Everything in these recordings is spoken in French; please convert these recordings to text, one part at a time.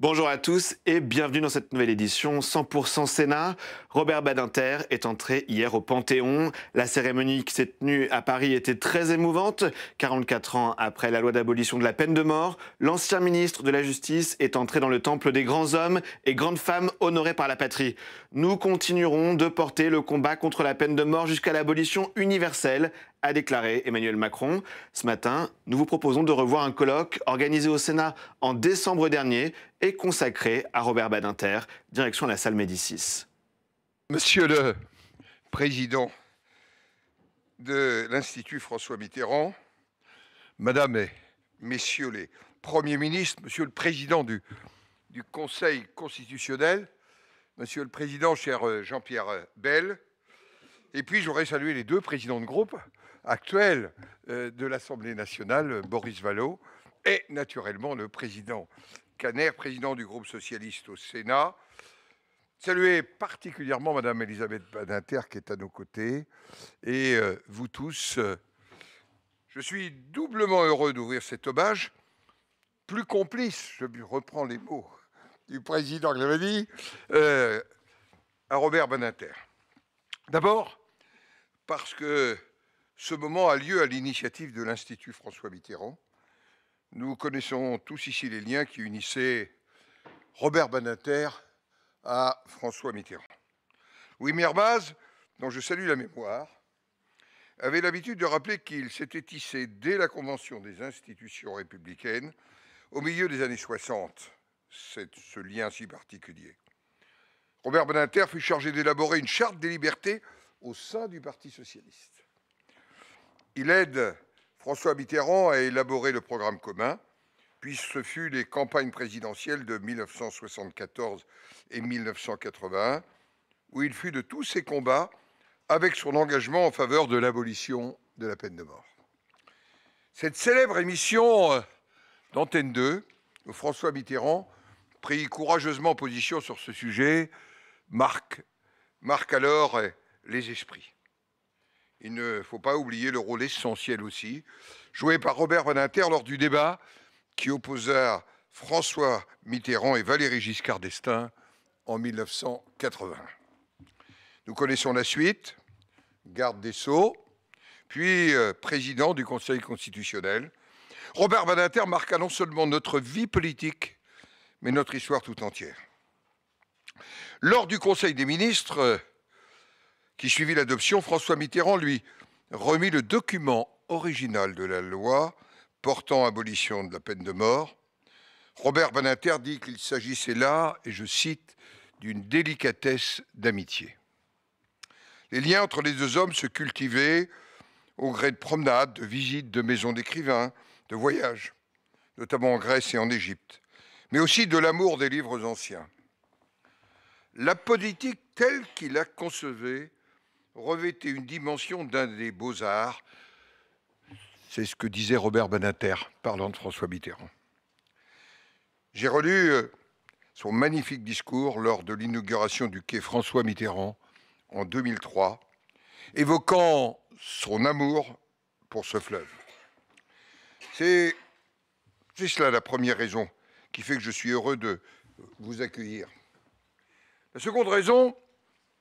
Bonjour à tous et bienvenue dans cette nouvelle édition 100% Sénat. Robert Badinter est entré hier au Panthéon. La cérémonie qui s'est tenue à Paris était très émouvante. 44 ans après la loi d'abolition de la peine de mort, l'ancien ministre de la Justice est entré dans le temple des grands hommes et grandes femmes honorés par la patrie. Nous continuerons de porter le combat contre la peine de mort jusqu'à l'abolition universelle, a déclaré Emmanuel Macron. Ce matin, nous vous proposons de revoir un colloque organisé au Sénat en décembre dernier et consacré à Robert Badinter, direction la salle Médicis. Monsieur le Président de l'Institut François Mitterrand, Madame et Messieurs les Premiers ministres, Monsieur le Président du Conseil constitutionnel, Monsieur le Président, cher Jean-Pierre Bel, et puis j'aurais salué les deux présidents de groupe actuels de l'Assemblée nationale, Boris Vallaud, et naturellement le président Caner, président du groupe socialiste au Sénat. Saluer particulièrement Madame Elisabeth Badinter qui est à nos côtés, et vous tous. Je suis doublement heureux d'ouvrir cet hommage, plus complice, je reprends les mots du président que j'avais dit, à Robert Badinter. D'abord, parce que ce moment a lieu à l'initiative de l'Institut François Mitterrand. Nous connaissons tous ici les liens qui unissaient Robert Badinter à François Mitterrand. Louis Mermaz, dont je salue la mémoire, avait l'habitude de rappeler qu'il s'était tissé dès la Convention des institutions républicaines, au milieu des années 60, ce lien si particulier. Robert Badinter fut chargé d'élaborer une charte des libertés au sein du Parti socialiste. Il aide François Mitterrand a élaboré le programme commun, puis ce fut les campagnes présidentielles de 1974 et 1981, où il fut de tous ses combats avec son engagement en faveur de l'abolition de la peine de mort. Cette célèbre émission d'Antenne 2, où François Mitterrand prit courageusement position sur ce sujet, marque alors les esprits. Il ne faut pas oublier le rôle essentiel aussi, joué par Robert Badinter lors du débat qui opposa François Mitterrand et Valéry Giscard d'Estaing en 1981. Nous connaissons la suite, garde des Sceaux, puis président du Conseil constitutionnel. Robert Badinter marqua non seulement notre vie politique, mais notre histoire tout entière. Lors du Conseil des ministres, qui suivit l'adoption, François Mitterrand lui remit le document original de la loi portant abolition de la peine de mort. Robert Badinter dit qu'il s'agissait là, et je cite, d'une délicatesse d'amitié. Les liens entre les deux hommes se cultivaient au gré de promenades, de visites, de maisons d'écrivains, de voyages, notamment en Grèce et en Égypte, mais aussi de l'amour des livres anciens. La politique telle qu'il la concevait revêtait une dimension d'un des beaux-arts. C'est ce que disait Robert Badinter, parlant de François Mitterrand. J'ai relu son magnifique discours lors de l'inauguration du quai François Mitterrand en 2003, évoquant son amour pour ce fleuve. C'est cela la première raison qui fait que je suis heureux de vous accueillir. La seconde raison,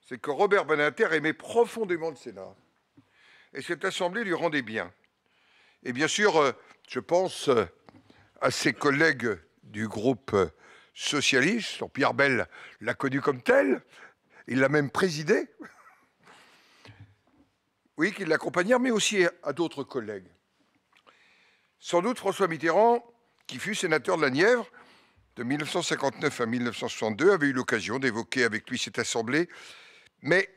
c'est que Robert Badinter aimait profondément le Sénat. Et cette assemblée lui rendait bien. Et bien sûr, je pense à ses collègues du groupe socialiste. Jean-Pierre Bel l'a connu comme tel. Il l'a même présidé. Oui, qui l'accompagnèrent, mais aussi à d'autres collègues. Sans doute François Mitterrand, qui fut sénateur de la Nièvre de 1959 à 1962, avait eu l'occasion d'évoquer avec lui cette assemblée. Mais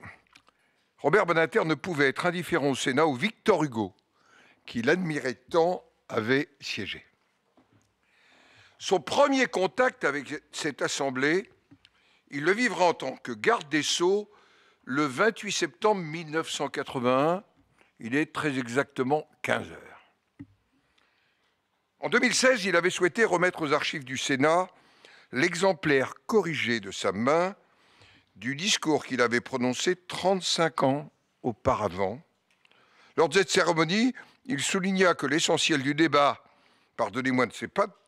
Robert Badinter ne pouvait être indifférent au Sénat où Victor Hugo, qui l'admirait tant, avait siégé. Son premier contact avec cette assemblée, il le vivra en tant que garde des Sceaux le 28 septembre 1981. Il est très exactement 15 heures. En 2016, il avait souhaité remettre aux archives du Sénat l'exemplaire corrigé de sa main du discours qu'il avait prononcé 35 ans auparavant. Lors de cette cérémonie, il souligna que l'essentiel du débat, pardonnez-moi, ne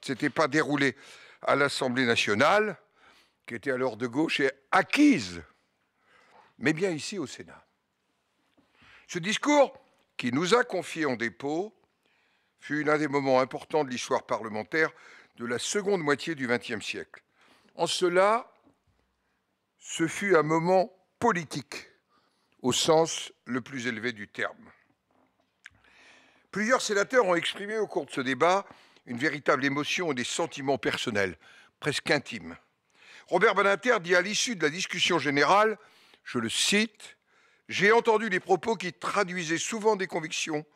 s'était pas déroulé à l'Assemblée nationale, qui était alors de gauche et acquise, mais bien ici au Sénat. Ce discours, qui nous a confié en dépôt, fut l'un des moments importants de l'histoire parlementaire de la seconde moitié du XXe siècle. En cela, ce fut un moment politique, au sens le plus élevé du terme. Plusieurs sénateurs ont exprimé au cours de ce débat une véritable émotion et des sentiments personnels, presque intimes. Robert Badinter dit à l'issue de la discussion générale, je le cite, « J'ai entendu des propos qui traduisaient souvent des convictions,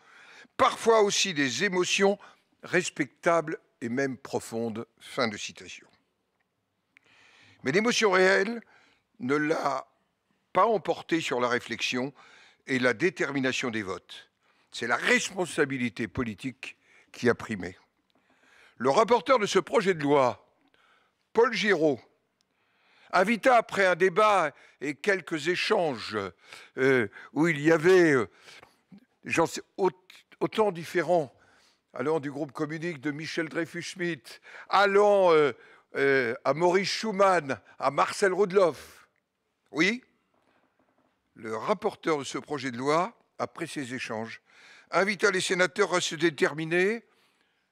parfois aussi des émotions respectables et même profondes. » Fin de citation. Mais l'émotion réelle ne l'a pas emporté sur la réflexion et la détermination des votes. C'est la responsabilité politique qui a primé. Le rapporteur de ce projet de loi, Paul Giraud, invita après un débat et quelques échanges où il y avait gens autant différents, allant du groupe communique de Michel Dreyfus-Schmitt, allant à Maurice Schumann, à Marcel Roudloff. Oui, le rapporteur de ce projet de loi, après ces échanges, invita les sénateurs à se déterminer,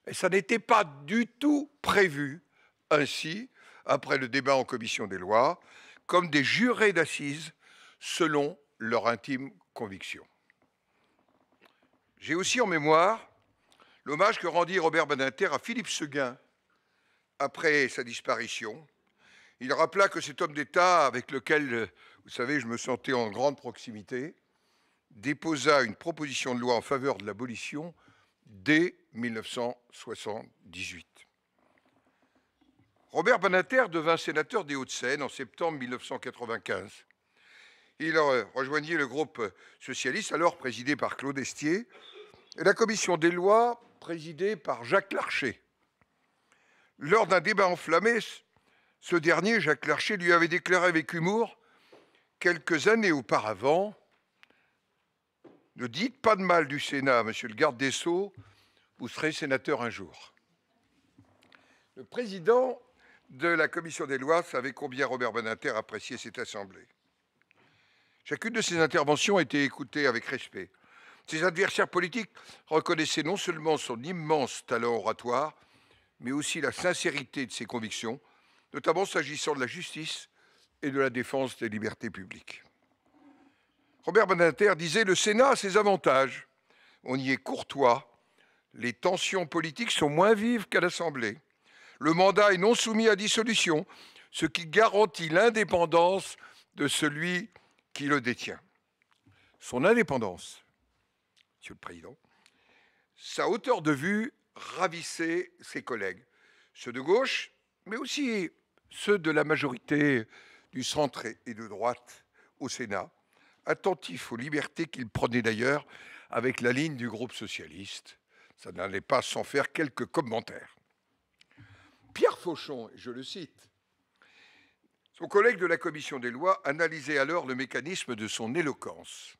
et ça n'était pas du tout prévu ainsi, après le débat en commission des lois, comme des jurés d'assises selon leur intime conviction. J'ai aussi en mémoire l'hommage que rendit Robert Badinter à Philippe Séguin après sa disparition. Il rappela que cet homme d'État, avec lequel, vous savez, je me sentais en grande proximité, déposa une proposition de loi en faveur de l'abolition dès 1978. Robert Badinter devint sénateur des Hauts-de-Seine en septembre 1995. Il rejoignit le groupe socialiste, alors présidé par Claude Estier, et la commission des lois, présidée par Jacques Larcher. Lors d'un débat enflammé, ce dernier, Jacques Larcher, lui avait déclaré avec humour, quelques années auparavant, « Ne dites pas de mal du Sénat, monsieur le garde des Sceaux, vous serez sénateur un jour. » Le président de la commission des lois savait combien Robert Badinter appréciait cette assemblée. Chacune de ses interventions était écoutée avec respect. Ses adversaires politiques reconnaissaient non seulement son immense talent oratoire, mais aussi la sincérité de ses convictions, notamment s'agissant de la justice et de la défense des libertés publiques. Robert Badinter disait « Le Sénat a ses avantages. On y est courtois. Les tensions politiques sont moins vives qu'à l'Assemblée. Le mandat est non soumis à dissolution, ce qui garantit l'indépendance de celui qui le détient. » Son indépendance, Monsieur le Président, sa hauteur de vue ravissait ses collègues, ceux de gauche, mais aussi ceux de la majorité du centre et de droite au Sénat, attentifs aux libertés qu'il prenait d'ailleurs avec la ligne du groupe socialiste. Ça n'allait pas sans faire quelques commentaires. Pierre Fauchon, je le cite, son collègue de la commission des lois analysait alors le mécanisme de son éloquence.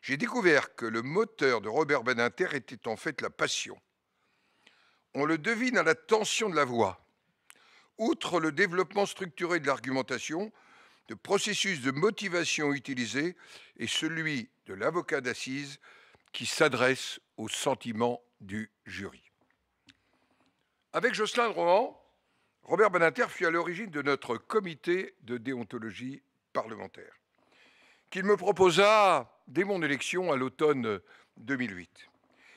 J'ai découvert que le moteur de Robert Badinter était en fait la passion. On le devine à la tension de la voix. Outre le développement structuré de l'argumentation, le processus de motivation utilisé est celui de l'avocat d'assises qui s'adresse aux sentiments du jury. Avec Jocelyn Rohan, Robert Badinter fut à l'origine de notre comité de déontologie parlementaire, qu'il me proposa dès mon élection à l'automne 2008.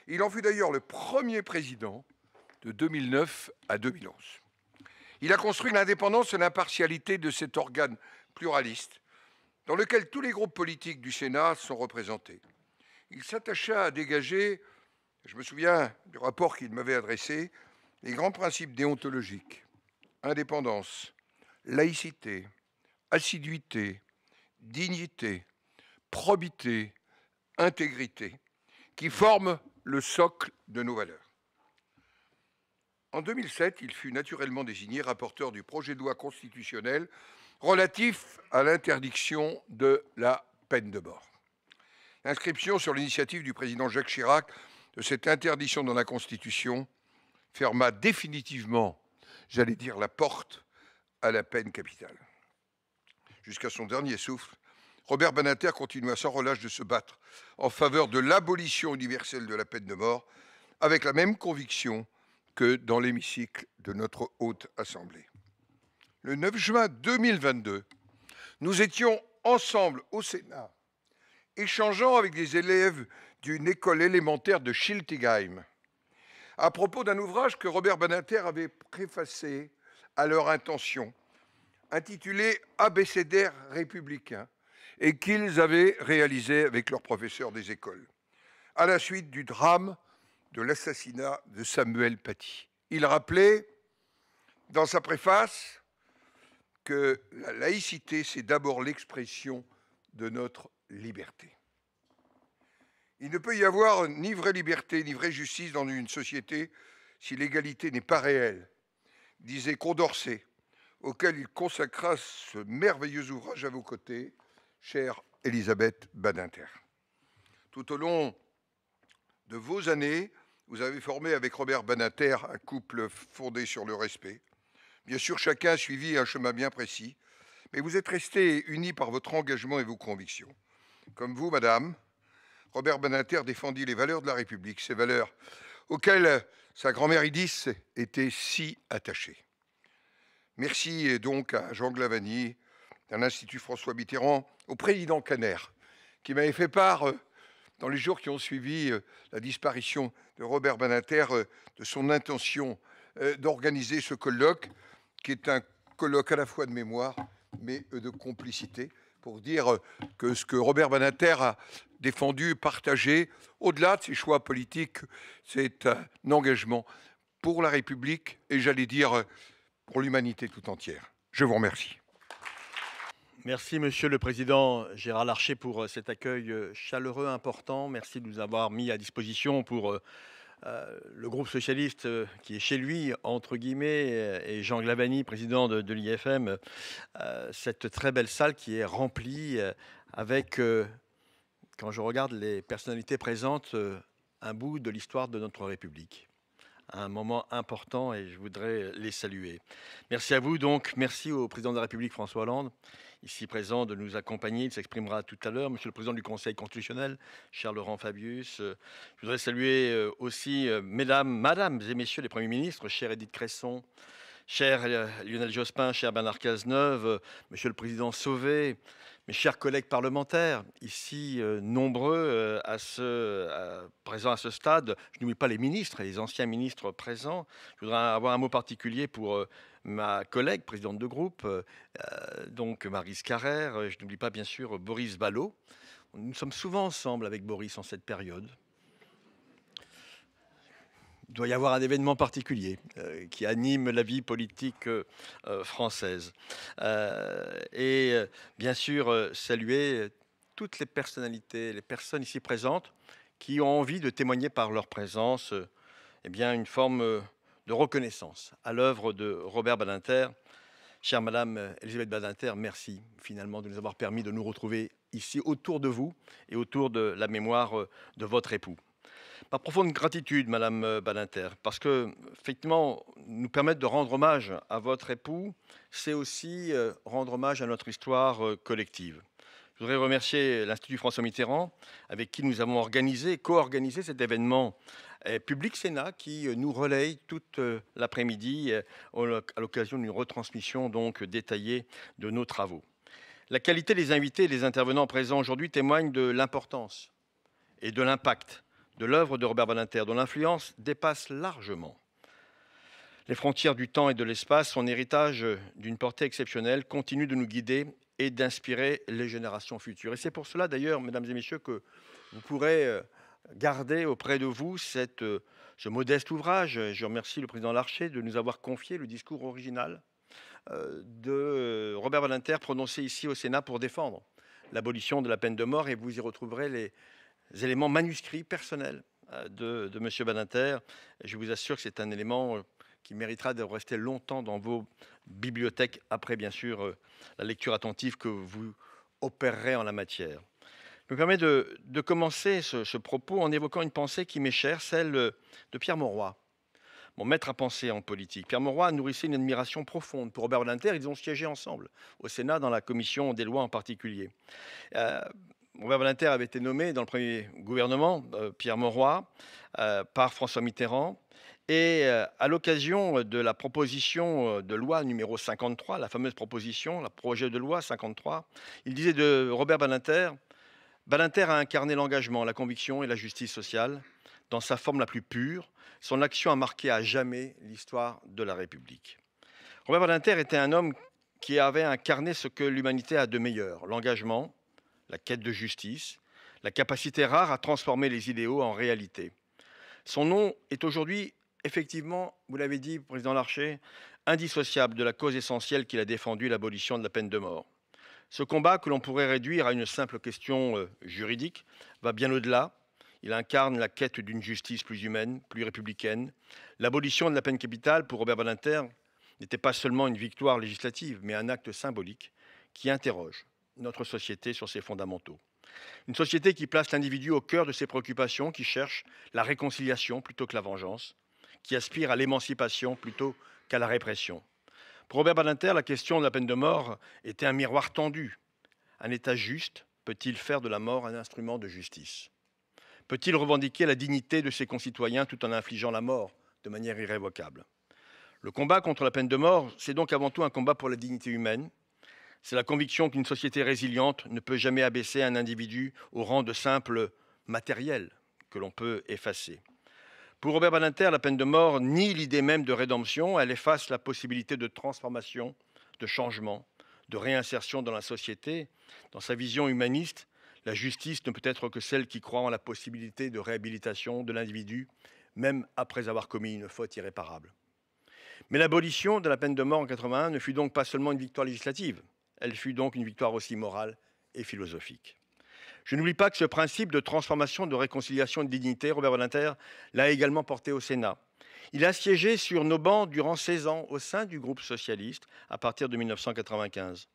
Il en fut d'ailleurs le premier président de 2009 à 2011. Il a construit l'indépendance et l'impartialité de cet organe pluraliste dans lequel tous les groupes politiques du Sénat sont représentés. Il s'attacha à dégager, je me souviens du rapport qu'il m'avait adressé, les grands principes déontologiques, indépendance, laïcité, assiduité, dignité, probité, intégrité, qui forment le socle de nos valeurs. En 2007, il fut naturellement désigné rapporteur du projet de loi constitutionnel relatif à l'interdiction de la peine de mort. L'inscription sur l'initiative du président Jacques Chirac de cette interdiction dans la Constitution ferma définitivement, j'allais dire, la porte à la peine capitale. Jusqu'à son dernier souffle, Robert Badinter continua sans relâche de se battre en faveur de l'abolition universelle de la peine de mort, avec la même conviction que dans l'hémicycle de notre Haute Assemblée. Le 9 juin 2022, nous étions ensemble au Sénat, échangeant avec des élèves d'une école élémentaire de Schiltigheim, à propos d'un ouvrage que Robert Badinter avait préfacé à leur intention, intitulé Abécédaire républicain, et qu'ils avaient réalisé avec leurs professeurs des écoles, à la suite du drame de l'assassinat de Samuel Paty. Il rappelait, dans sa préface, que la laïcité, c'est d'abord l'expression de notre liberté. Il ne peut y avoir ni vraie liberté, ni vraie justice dans une société si l'égalité n'est pas réelle, disait Condorcet, auquel il consacra ce merveilleux ouvrage à vos côtés, chère Elisabeth Badinter. Tout au long de vos années, vous avez formé avec Robert Badinter un couple fondé sur le respect. Bien sûr, chacun a suivi un chemin bien précis, mais vous êtes restés unis par votre engagement et vos convictions. Comme vous, madame, Robert Badinter défendit les valeurs de la République, ces valeurs auxquelles sa grand-mère Idis était si attachée. Merci donc à Jean Glavany, à l'Institut François Mitterrand, au président Caner, qui m'avait fait part, dans les jours qui ont suivi la disparition de Robert Badinter, de son intention d'organiser ce colloque, qui est un colloque à la fois de mémoire, mais de complicité, pour dire que ce que Robert Badinter a défendu, partagé, au-delà de ses choix politiques, c'est un engagement pour la République et, j'allais dire, pour l'humanité tout entière. Je vous remercie. Merci, Monsieur le Président Gérard Larcher, pour cet accueil chaleureux, important. Merci de nous avoir mis à disposition pour le groupe socialiste qui est chez lui, entre guillemets, et Jean Glavany, président de l'IFM, cette très belle salle qui est remplie avec, quand je regarde les personnalités présentes, un bout de l'histoire de notre République. Un moment important et je voudrais les saluer. Merci à vous donc, merci au président de la République François Hollande, ici présent, de nous accompagner. Il s'exprimera tout à l'heure. Monsieur le président du Conseil constitutionnel, cher Laurent Fabius. Je voudrais saluer aussi mesdames et messieurs les premiers ministres, chère Édith Cresson, cher Lionel Jospin, cher Bernard Cazeneuve, monsieur le président Sauvé, mes chers collègues parlementaires, ici nombreux présents à ce stade. Je n'oublie pas les ministres et les anciens ministres présents. Je voudrais avoir un mot particulier pour ma collègue, présidente de groupe, donc Maryse Carrère. Je n'oublie pas bien sûr Boris Vallaud. Nous sommes souvent ensemble avec Boris en cette période. Il doit y avoir un événement particulier qui anime la vie politique française. Et bien sûr, saluer toutes les personnalités, les personnes ici présentes qui ont envie de témoigner par leur présence eh bien, une forme de reconnaissance à l'œuvre de Robert Badinter. Chère Madame Elisabeth Badinter, merci finalement de nous avoir permis de nous retrouver ici autour de vous et autour de la mémoire de votre époux. Ma profonde gratitude, Madame Badinter, parce que, effectivement, nous permettre de rendre hommage à votre époux, c'est aussi rendre hommage à notre histoire collective. Je voudrais remercier l'Institut François Mitterrand, avec qui nous avons co-organisé cet événement Public Sénat, qui nous relaye toute l'après-midi à l'occasion d'une retransmission donc détaillée de nos travaux. La qualité des invités et des intervenants présents aujourd'hui témoigne de l'importance et de l'impact de l'œuvre de Robert Badinter, dont l'influence dépasse largement les frontières du temps et de l'espace. Son héritage d'une portée exceptionnelle continue de nous guider et d'inspirer les générations futures. Et c'est pour cela d'ailleurs, mesdames et messieurs, que vous pourrez garder auprès de vous ce modeste ouvrage. Je remercie le président Larcher de nous avoir confié le discours original de Robert Badinter prononcé ici au Sénat pour défendre l'abolition de la peine de mort, et vous y retrouverez les éléments manuscrits personnels de M. Badinter. Je vous assure que c'est un élément qui méritera de rester longtemps dans vos bibliothèques, après bien sûr la lecture attentive que vous opérerez en la matière. Je me permets de commencer ce propos en évoquant une pensée qui m'est chère, celle de Pierre Mauroy. mon maître à penser en politique. Pierre Mauroy nourrissait une admiration profonde pour Robert Badinter. Ils ont siégé ensemble au Sénat, dans la commission des lois en particulier. Robert Badinter avait été nommé dans le premier gouvernement, Pierre Mauroy, par François Mitterrand. Et à l'occasion de la proposition de loi numéro 53, la fameuse proposition, le projet de loi 53, il disait de Robert Badinter: Badinter a incarné l'engagement, la conviction et la justice sociale dans sa forme la plus pure. Son action a marqué à jamais l'histoire de la République. Robert Badinter était un homme qui avait incarné ce que l'humanité a de meilleur: l'engagement, la quête de justice, la capacité rare à transformer les idéaux en réalité. Son nom est aujourd'hui, effectivement, vous l'avez dit, Président Larcher, indissociable de la cause essentielle qu'il a défendue, l'abolition de la peine de mort. Ce combat, que l'on pourrait réduire à une simple question juridique, va bien au-delà. Il incarne la quête d'une justice plus humaine, plus républicaine. L'abolition de la peine capitale, pour Robert Badinter, n'était pas seulement une victoire législative, mais un acte symbolique qui interroge notre société sur ses fondamentaux. Une société qui place l'individu au cœur de ses préoccupations, qui cherche la réconciliation plutôt que la vengeance, qui aspire à l'émancipation plutôt qu'à la répression. Pour Robert Badinter, la question de la peine de mort était un miroir tendu. Un État juste peut-il faire de la mort un instrument de justice? Peut-il revendiquer la dignité de ses concitoyens tout en infligeant la mort de manière irrévocable? Le combat contre la peine de mort, c'est donc avant tout un combat pour la dignité humaine. C'est la conviction qu'une société résiliente ne peut jamais abaisser un individu au rang de simple matériel que l'on peut effacer. Pour Robert Badinter, la peine de mort nie l'idée même de rédemption, elle efface la possibilité de transformation, de changement, de réinsertion dans la société. Dans sa vision humaniste, la justice ne peut être que celle qui croit en la possibilité de réhabilitation de l'individu, même après avoir commis une faute irréparable. Mais l'abolition de la peine de mort en 1981 ne fut donc pas seulement une victoire législative, elle fut donc une victoire aussi morale et philosophique. Je n'oublie pas que ce principe de transformation, de réconciliation et de dignité, Robert Badinter l'a également porté au Sénat. Il a siégé sur nos bancs durant 16 ans au sein du groupe socialiste à partir de 1995.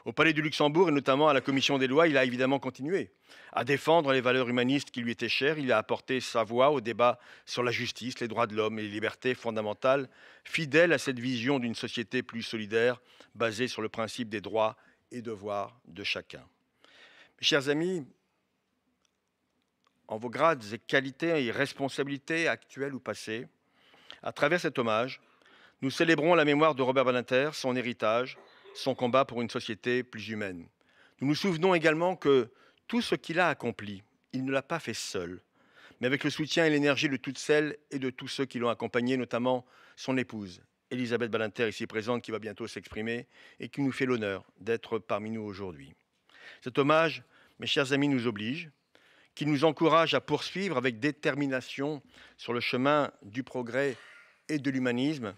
Au Palais du Luxembourg et notamment à la Commission des lois, il a évidemment continué à défendre les valeurs humanistes qui lui étaient chères. Il a apporté sa voix au débat sur la justice, les droits de l'homme et les libertés fondamentales, fidèle à cette vision d'une société plus solidaire, basée sur le principe des droits et devoirs de chacun. Mes chers amis, en vos grades et qualités et responsabilités actuelles ou passées, à travers cet hommage, nous célébrons la mémoire de Robert Badinter, son héritage, son combat pour une société plus humaine. Nous nous souvenons également que tout ce qu'il a accompli, il ne l'a pas fait seul, mais avec le soutien et l'énergie de toutes celles et de tous ceux qui l'ont accompagné, notamment son épouse, Elisabeth Badinter, ici présente, qui va bientôt s'exprimer et qui nous fait l'honneur d'être parmi nous aujourd'hui. Cet hommage, mes chers amis, nous oblige, qui nous encourage à poursuivre avec détermination sur le chemin du progrès et de l'humanisme,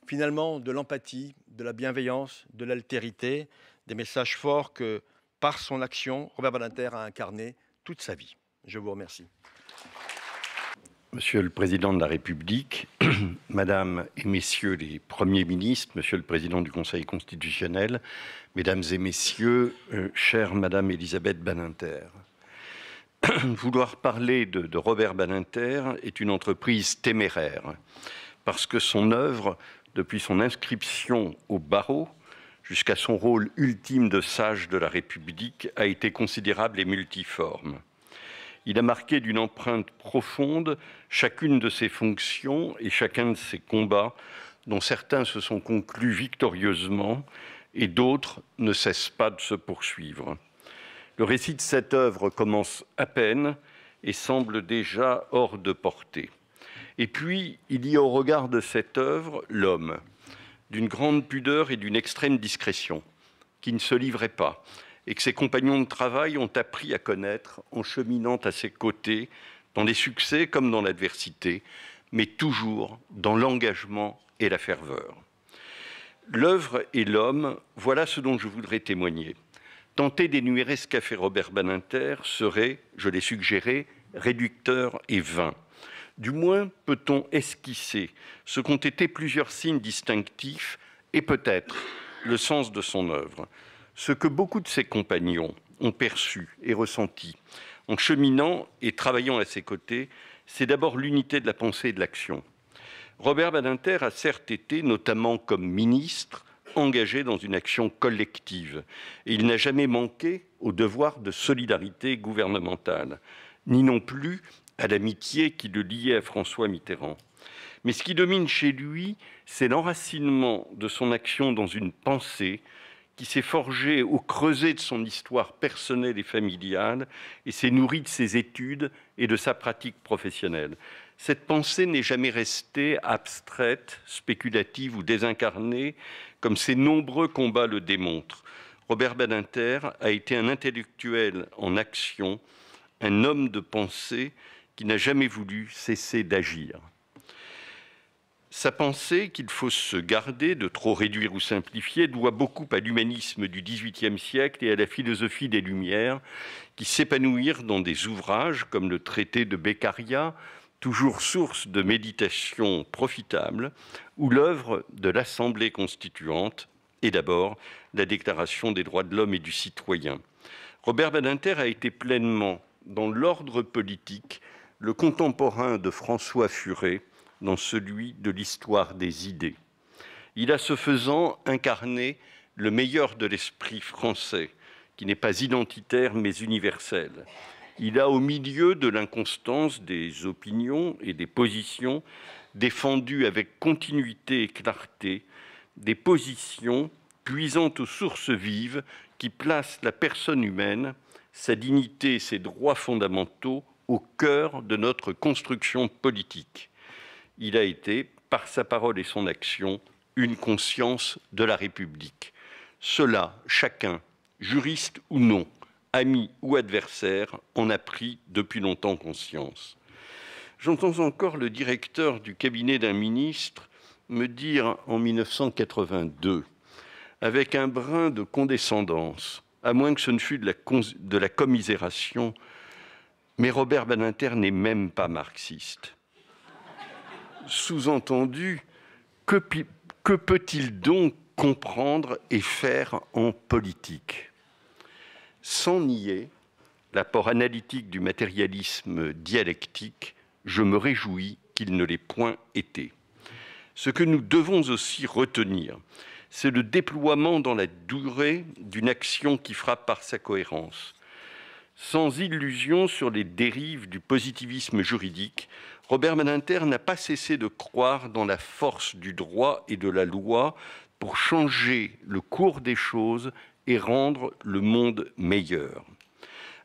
finalement de l'empathie, de la bienveillance, de l'altérité, des messages forts que, par son action, Robert Badinter a incarné toute sa vie. Je vous remercie. Monsieur le Président de la République, Madame et Messieurs les Premiers ministres, Monsieur le Président du Conseil constitutionnel, Mesdames et Messieurs, chère Madame Elisabeth Badinter, vouloir parler de Robert Badinter est une entreprise téméraire, parce que son œuvre, depuis son inscription au barreau jusqu'à son rôle ultime de sage de la République, a été considérable et multiforme. Il a marqué d'une empreinte profonde chacune de ses fonctions et chacun de ses combats, dont certains se sont conclus victorieusement et d'autres ne cessent pas de se poursuivre. Le récit de cette œuvre commence à peine et semble déjà hors de portée. Et puis, il y a au regard de cette œuvre l'homme, d'une grande pudeur et d'une extrême discrétion, qui ne se livrait pas, et que ses compagnons de travail ont appris à connaître en cheminant à ses côtés, dans les succès comme dans l'adversité, mais toujours dans l'engagement et la ferveur. L'œuvre et l'homme, voilà ce dont je voudrais témoigner. Tenter d'énumérer ce qu'a fait Robert Badinter serait, je l'ai suggéré, réducteur et vain. Du moins, peut-on esquisser ce qu'ont été plusieurs signes distinctifs et peut-être le sens de son œuvre. Ce que beaucoup de ses compagnons ont perçu et ressenti en cheminant et travaillant à ses côtés, c'est d'abord l'unité de la pensée et de l'action. Robert Badinter a certes été, notamment comme ministre, engagé dans une action collective. Et il n'a jamais manqué au devoir de solidarité gouvernementale, ni non plus à l'amitié qui le liait à François Mitterrand. Mais ce qui domine chez lui, c'est l'enracinement de son action dans une pensée qui s'est forgée au creuset de son histoire personnelle et familiale et s'est nourrie de ses études et de sa pratique professionnelle. Cette pensée n'est jamais restée abstraite, spéculative ou désincarnée, comme ses nombreux combats le démontrent. Robert Badinter a été un intellectuel en action, un homme de pensée qui n'a jamais voulu cesser d'agir. Sa pensée, qu'il faut se garder de trop réduire ou simplifier, doit beaucoup à l'humanisme du XVIIIe siècle et à la philosophie des Lumières, qui s'épanouirent dans des ouvrages comme le traité de Beccaria, toujours source de méditation profitable, ou l'œuvre de l'Assemblée constituante, et d'abord la Déclaration des droits de l'homme et du citoyen. Robert Badinter a été pleinement, dans l'ordre politique, le contemporain de François Furet, dans celui de l'histoire des idées. Il a, ce faisant, incarné le meilleur de l'esprit français, qui n'est pas identitaire mais universel. Il a, au milieu de l'inconstance des opinions et des positions, défendu avec continuité et clarté des positions puisant aux sources vives qui placent la personne humaine, sa dignité et ses droits fondamentaux au cœur de notre construction politique. Il a été, par sa parole et son action, une conscience de la République. Cela, chacun, juriste ou non, ami ou adversaire, en a pris depuis longtemps conscience. J'entends encore le directeur du cabinet d'un ministre me dire en 1982, avec un brin de condescendance, à moins que ce ne fût de la commisération, mais Robert Badinter n'est même pas marxiste. Sous-entendu, que peut-il donc comprendre et faire en politique? Sans nier l'apport analytique du matérialisme dialectique, je me réjouis qu'il ne l'ait point été. Ce que nous devons aussi retenir, c'est le déploiement dans la durée d'une action qui frappe par sa cohérence. Sans illusion sur les dérives du positivisme juridique, Robert Badinter n'a pas cessé de croire dans la force du droit et de la loi pour changer le cours des choses et rendre le monde meilleur.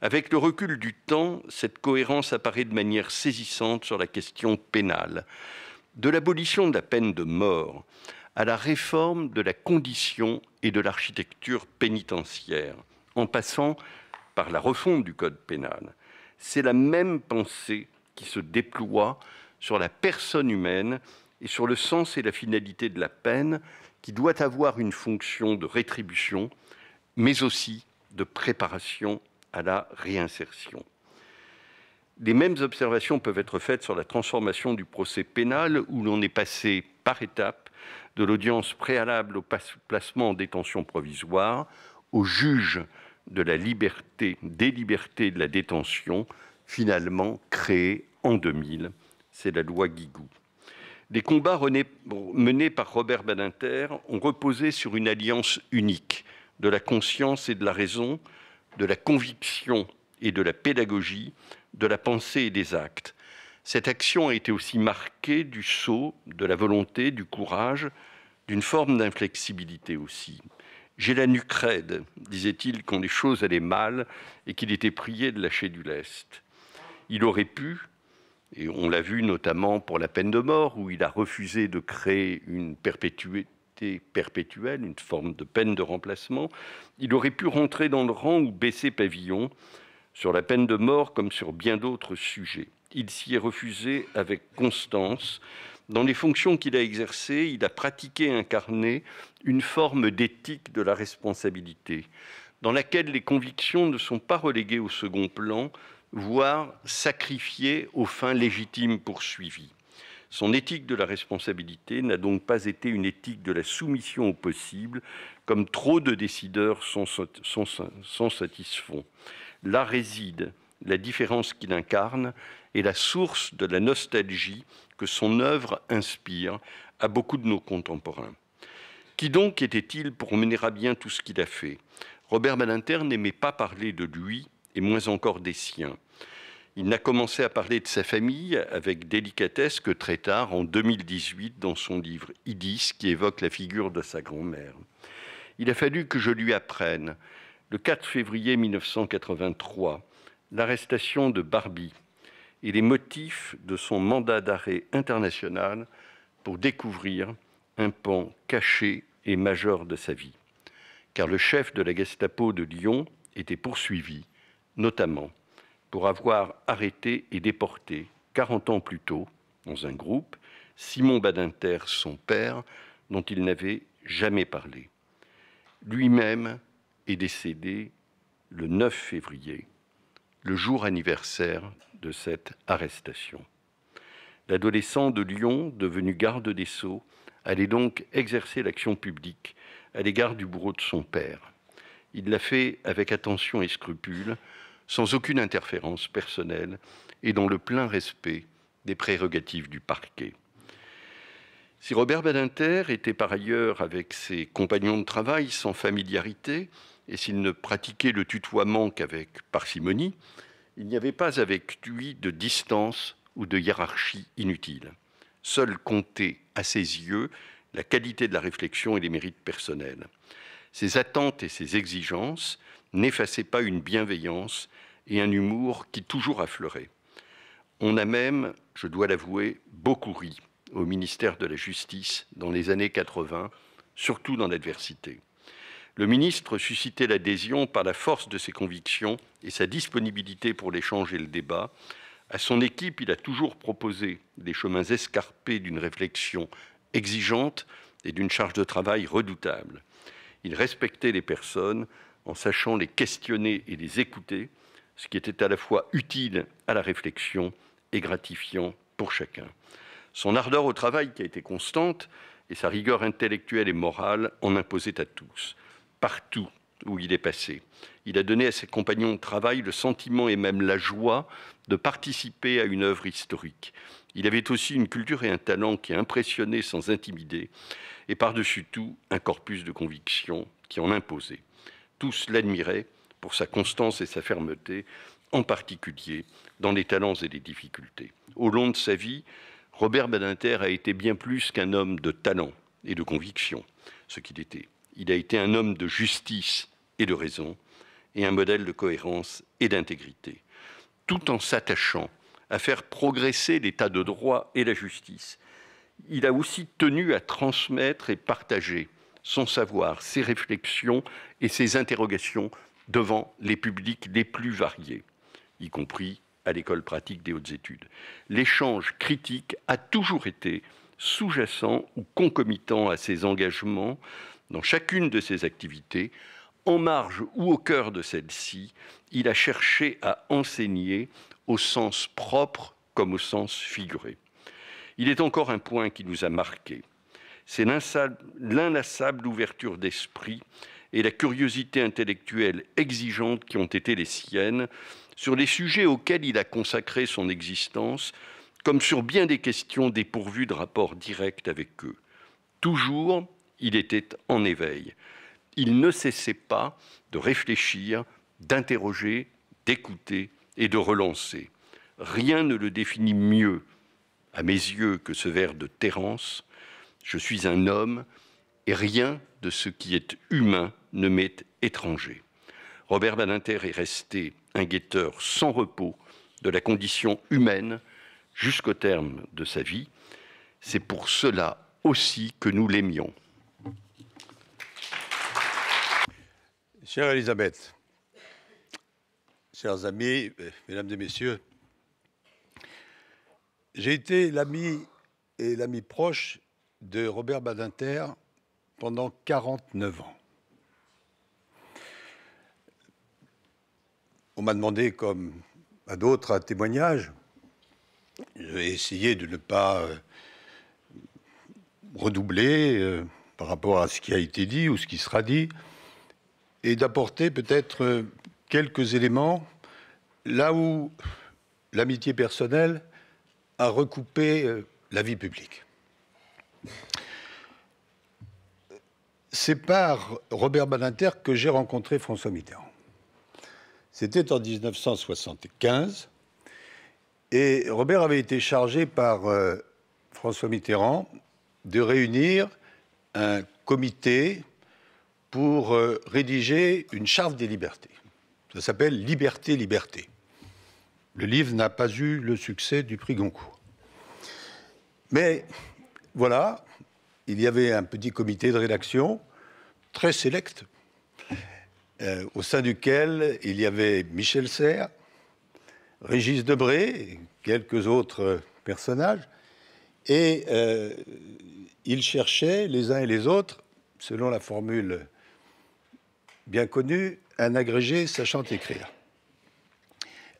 Avec le recul du temps, cette cohérence apparaît de manière saisissante sur la question pénale, de l'abolition de la peine de mort à la réforme de la condition et de l'architecture pénitentiaire, en passant par la refonte du code pénal. C'est la même pensée qui se déploie sur la personne humaine et sur le sens et la finalité de la peine, qui doit avoir une fonction de rétribution, mais aussi de préparation à la réinsertion. Les mêmes observations peuvent être faites sur la transformation du procès pénal, où l'on est passé par étapes de l'audience préalable au placement en détention provisoire, au juge de la liberté, des libertés de la détention, finalement créée en 2000. C'est la loi Guigou. Les combats menés par Robert Badinter ont reposé sur une alliance unique de la conscience et de la raison, de la conviction et de la pédagogie, de la pensée et des actes. Cette action a été aussi marquée du sceau, de la volonté, du courage, d'une forme d'inflexibilité aussi. J'ai la nuque raide, disait-il, quand les choses allaient mal et qu'il était prié de lâcher du lest. Il aurait pu, et on l'a vu notamment pour la peine de mort, où il a refusé de créer une perpétuité perpétuelle, une forme de peine de remplacement, il aurait pu rentrer dans le rang ou baisser pavillon sur la peine de mort comme sur bien d'autres sujets. Il s'y est refusé avec constance. Dans les fonctions qu'il a exercées, il a pratiqué et incarné une forme d'éthique de la responsabilité, dans laquelle les convictions ne sont pas reléguées au second plan, voire sacrifiées aux fins légitimes poursuivies. Son éthique de la responsabilité n'a donc pas été une éthique de la soumission au possible, comme trop de décideurs s'en satisfont. Là réside la différence qu'il incarne est la source de la nostalgie que son œuvre inspire à beaucoup de nos contemporains. Qui donc était-il pour mener à bien tout ce qu'il a fait? Robert Badinter n'aimait pas parler de lui, et moins encore des siens. Il n'a commencé à parler de sa famille avec délicatesse que très tard, en 2018, dans son livre « Idysse », qui évoque la figure de sa grand-mère. Il a fallu que je lui apprenne, le 4 février 1983, l'arrestation de Barbie et les motifs de son mandat d'arrêt international pour découvrir un pan caché et majeur de sa vie. Car le chef de la Gestapo de Lyon était poursuivi, notamment pour avoir arrêté et déporté 40 ans plus tôt, dans un groupe, Simon Badinter, son père, dont il n'avait jamais parlé. Lui-même est décédé le 9 février, le jour anniversaire de cette arrestation. L'adolescent de Lyon, devenu garde des Sceaux, allait donc exercer l'action publique à l'égard du bourreau de son père. Il l'a fait avec attention et scrupule, sans aucune interférence personnelle et dans le plein respect des prérogatives du parquet. Si Robert Badinter était par ailleurs avec ses compagnons de travail sans familiarité, et s'il ne pratiquait le tutoiement qu'avec parcimonie, il n'y avait pas avec lui de distance ou de hiérarchie inutile. Seul comptait à ses yeux la qualité de la réflexion et les mérites personnels. Ses attentes et ses exigences n'effaçaient pas une bienveillance et un humour qui toujours affleuraient. On a même, je dois l'avouer, beaucoup ri au ministère de la Justice dans les années 80, surtout dans l'adversité. Le ministre suscitait l'adhésion par la force de ses convictions et sa disponibilité pour l'échange et le débat. À son équipe, il a toujours proposé des chemins escarpés d'une réflexion exigeante et d'une charge de travail redoutable. Il respectait les personnes en sachant les questionner et les écouter, ce qui était à la fois utile à la réflexion et gratifiant pour chacun. Son ardeur au travail, qui a été constante, et sa rigueur intellectuelle et morale en imposaient à tous, partout où il est passé. Il a donné à ses compagnons de travail le sentiment et même la joie de participer à une œuvre historique. Il avait aussi une culture et un talent qui impressionnaient sans intimider, et par-dessus tout, un corpus de convictions qui en imposait. Tous l'admiraient pour sa constance et sa fermeté, en particulier dans les talents et les difficultés. Au long de sa vie, Robert Badinter a été bien plus qu'un homme de talent et de conviction, ce qu'il était. Il a été un homme de justice et de raison, et un modèle de cohérence et d'intégrité, tout en s'attachant à faire progresser l'état de droit et la justice. Il a aussi tenu à transmettre et partager son savoir, ses réflexions et ses interrogations devant les publics les plus variés, y compris à l'école pratique des hautes études. L'échange critique a toujours été sous-jacent ou concomitant à ses engagements dans chacune de ses activités. En marge ou au cœur de celle-ci, il a cherché à enseigner au sens propre comme au sens figuré. Il est encore un point qui nous a marqués. C'est l'inlassable ouverture d'esprit et la curiosité intellectuelle exigeante qui ont été les siennes sur les sujets auxquels il a consacré son existence, comme sur bien des questions dépourvues de rapport direct avec eux. Toujours, il était en éveil. Il ne cessait pas de réfléchir, d'interroger, d'écouter et de relancer. Rien ne le définit mieux, à mes yeux, que ce vers de Terence. Je suis un homme et rien de ce qui est humain ne m'est étranger. Robert Badinter est resté un guetteur sans repos de la condition humaine jusqu'au terme de sa vie. C'est pour cela aussi que nous l'aimions. Chère Elisabeth, chers amis, mesdames et messieurs, j'ai été l'ami et l'ami proche de Robert Badinter pendant 49 ans. On m'a demandé, comme à d'autres, un témoignage. J'ai essayé de ne pas redoubler par rapport à ce qui a été dit ou ce qui sera dit, et d'apporter peut-être quelques éléments là où l'amitié personnelle a recoupé la vie publique. C'est par Robert Badinter que j'ai rencontré François Mitterrand. C'était en 1975, et Robert avait été chargé par François Mitterrand de réunir un comité pour rédiger une charte des libertés. Ça s'appelle « Liberté, liberté ». Le livre n'a pas eu le succès du prix Goncourt. Mais voilà, il y avait un petit comité de rédaction très sélect, au sein duquel il y avait Michel Serres, Régis Debray et quelques autres personnages. Et ils cherchaient, les uns et les autres, selon la formule bien connue, un agrégé sachant écrire.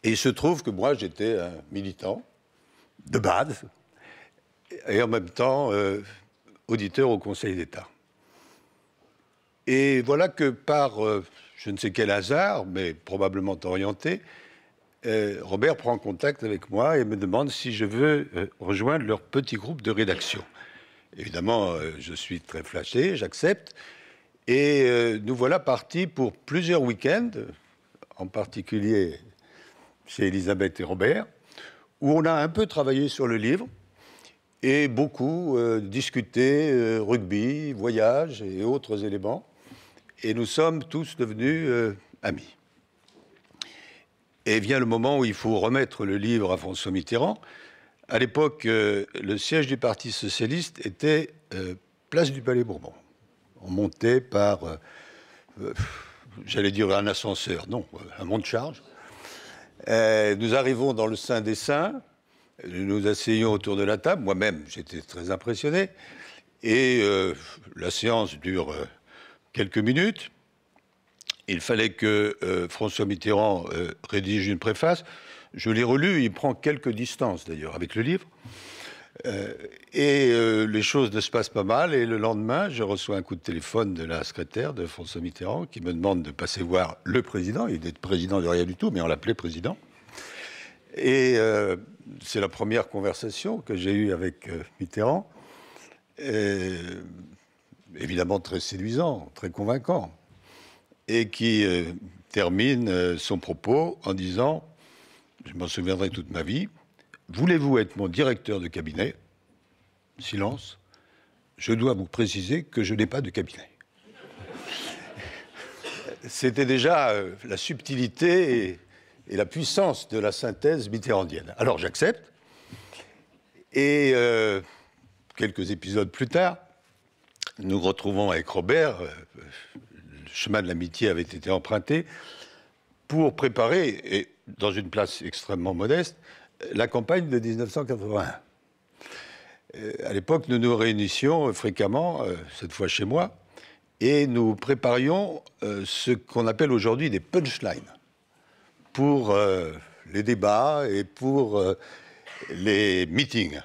Et il se trouve que moi, j'étais un militant de base et en même temps auditeur au Conseil d'État. Et voilà que par je ne sais quel hasard, mais probablement orienté, Robert prend contact avec moi et me demande si je veux rejoindre leur petit groupe de rédaction. Évidemment, je suis très flatté, j'accepte. Et nous voilà partis pour plusieurs week-ends, en particulier chez Elisabeth et Robert, où on a un peu travaillé sur le livre et beaucoup discuté rugby, voyage et autres éléments. Et nous sommes tous devenus amis. Et vient le moment où il faut remettre le livre à François Mitterrand. À l'époque, le siège du Parti socialiste était place du Palais Bourbon. On montait par, j'allais dire un ascenseur, non, un monte-charge. Nous arrivons dans le Saint des Saints, nous nous asseyons autour de la table. Moi-même, j'étais très impressionné. Et la séance dure quelques minutes. Il fallait que François Mitterrand rédige une préface. Je l'ai relu, il prend quelques distances d'ailleurs avec le livre. Les choses ne se passent pas mal. Et le lendemain, je reçois un coup de téléphone de la secrétaire de François Mitterrand qui me demande de passer voir le président. Il était président de rien du tout, mais on l'appelait président. Et c'est la première conversation que j'ai eue avec Mitterrand. Évidemment très séduisant, très convaincant. Et qui termine son propos en disant, je m'en souviendrai toute ma vie, « Voulez-vous être mon directeur de cabinet ?» Silence. « Je dois vous préciser que je n'ai pas de cabinet. » C'était déjà la subtilité et la puissance de la synthèse mitterrandienne. Alors j'accepte. Et quelques épisodes plus tard, nous retrouvons avec Robert, le chemin de l'amitié avait été emprunté, pour préparer, et dans une place extrêmement modeste, la campagne de 1981. À l'époque, nous nous réunissions fréquemment, cette fois chez moi, et nous préparions ce qu'on appelle aujourd'hui des punchlines pour les débats et pour les meetings.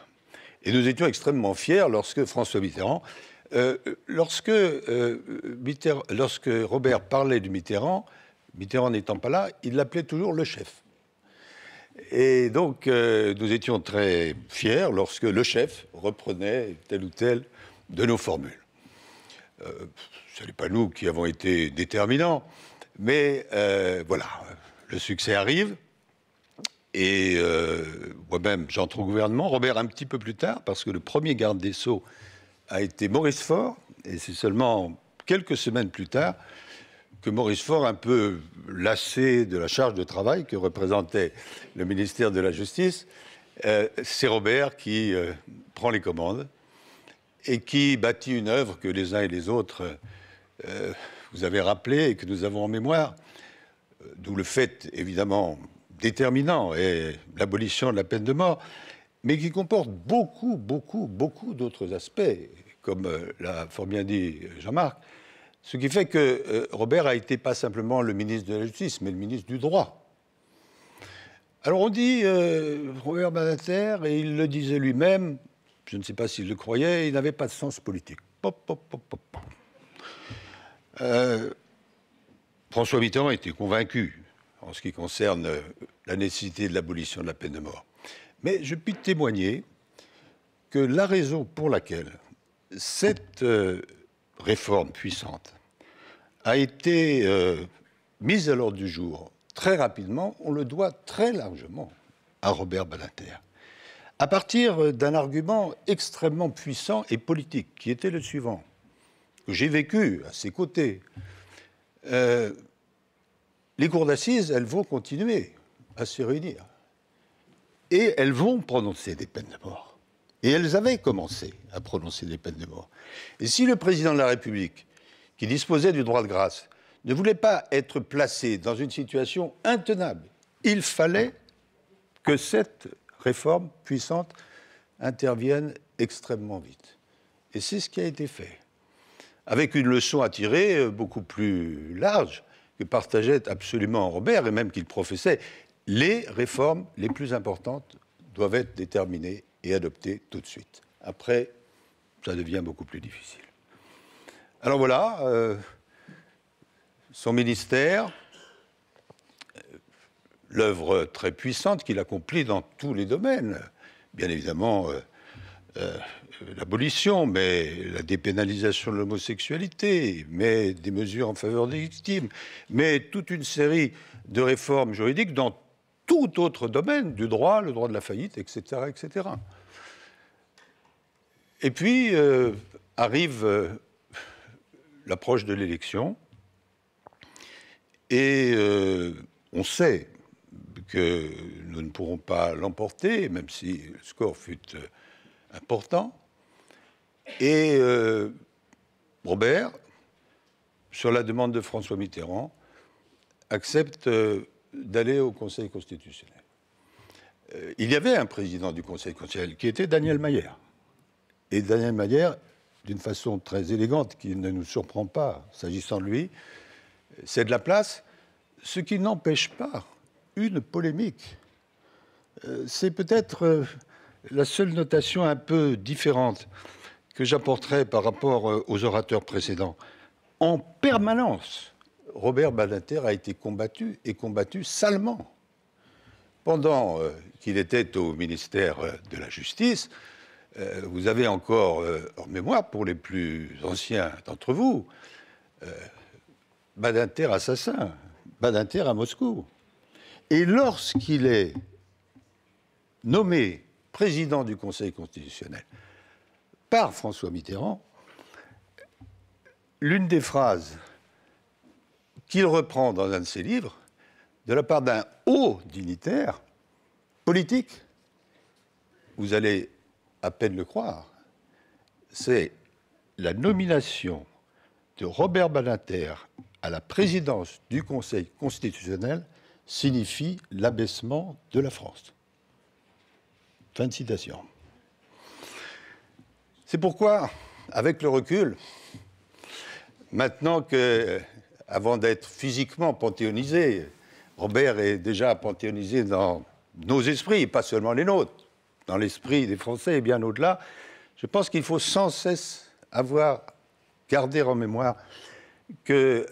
Et nous étions extrêmement fiers lorsque François Mitterrand, lorsque Robert parlait de Mitterrand, Mitterrand n'étant pas là, il l'appelait toujours le chef. Et donc, nous étions très fiers lorsque le chef reprenait telle ou telle de nos formules. Ce n'est pas nous qui avons été déterminants, mais voilà, le succès arrive. Et moi-même, j'entre au gouvernement. Robert, un petit peu plus tard, parce que le premier garde des Sceaux a été Maurice Faure, et c'est seulement quelques semaines plus tard que Maurice Faure, un peu lassé de la charge de travail que représentait le ministère de la Justice, c'est Robert qui prend les commandes et qui bâtit une œuvre que les uns et les autres vous avez rappelée et que nous avons en mémoire, d'où le fait évidemment déterminant est l'abolition de la peine de mort, mais qui comporte beaucoup d'autres aspects, comme l'a fort bien dit Jean-Marc, ce qui fait que Robert a été pas simplement le ministre de la Justice, mais le ministre du Droit. Alors on dit Robert Badinter, et il le disait lui-même, je ne sais pas s'il le croyait, il n'avait pas de sens politique. François Mitterrand était convaincu. en ce qui concerne la nécessité de l'abolition de la peine de mort. Mais je puis témoigner que la raison pour laquelle cette réforme puissante a été mise à l'ordre du jour très rapidement, on le doit très largement à Robert Badinter. À partir d'un argument extrêmement puissant et politique, qui était le suivant, que j'ai vécu à ses côtés. Les cours d'assises, elles vont continuer à se réunir. Et elles vont prononcer des peines de mort. Et elles avaient commencé à prononcer des peines de mort. Et si le président de la République, qui disposait du droit de grâce, ne voulait pas être placé dans une situation intenable, il fallait que cette réforme puissante intervienne extrêmement vite. Et c'est ce qui a été fait. Avec une leçon à tirer beaucoup plus large que partageait absolument Robert, et même qu'il professait, les réformes les plus importantes doivent être déterminées et adoptées tout de suite. Après, ça devient beaucoup plus difficile. Alors voilà, son ministère, l'œuvre très puissante qu'il accomplit dans tous les domaines, bien évidemment l'abolition, mais la dépénalisation de l'homosexualité, mais des mesures en faveur des victimes, mais toute une série de réformes juridiques dans tout autre domaine du droit, le droit de la faillite, etc., etc. Et puis arrive l'approche de l'élection, et on sait que nous ne pourrons pas l'emporter, même si le score fut important. Et Robert, sur la demande de François Mitterrand, accepte d'aller au Conseil constitutionnel. Il y avait un président du Conseil constitutionnel qui était Daniel Mayer. Et Daniel Mayer, d'une façon très élégante, qui ne nous surprend pas s'agissant de lui, c'est de la place, ce qui n'empêche pas une polémique. C'est peut-être la seule notation un peu différente que j'apporterai par rapport aux orateurs précédents. En permanence, Robert Badinter a été combattu, et combattu salement. Pendant qu'il était au ministère de la Justice, vous avez encore en mémoire, pour les plus anciens d'entre vous, Badinter assassin, Badinter à Moscou. Et lorsqu'il est nommé président du Conseil constitutionnel par François Mitterrand, l'une des phrases qu'il reprend dans un de ses livres, de la part d'un haut dignitaire politique, vous allez à peine le croire, c'est la nomination de Robert Badinter à la présidence du Conseil constitutionnel signifie l'abaissement de la France. Fin de citation. C'est pourquoi, avec le recul, maintenant que, avant d'être physiquement panthéonisé, Robert est déjà panthéonisé dans nos esprits, pas seulement les nôtres, dans l'esprit des Français et bien au-delà, je pense qu'il faut sans cesse avoir gardé en mémoire que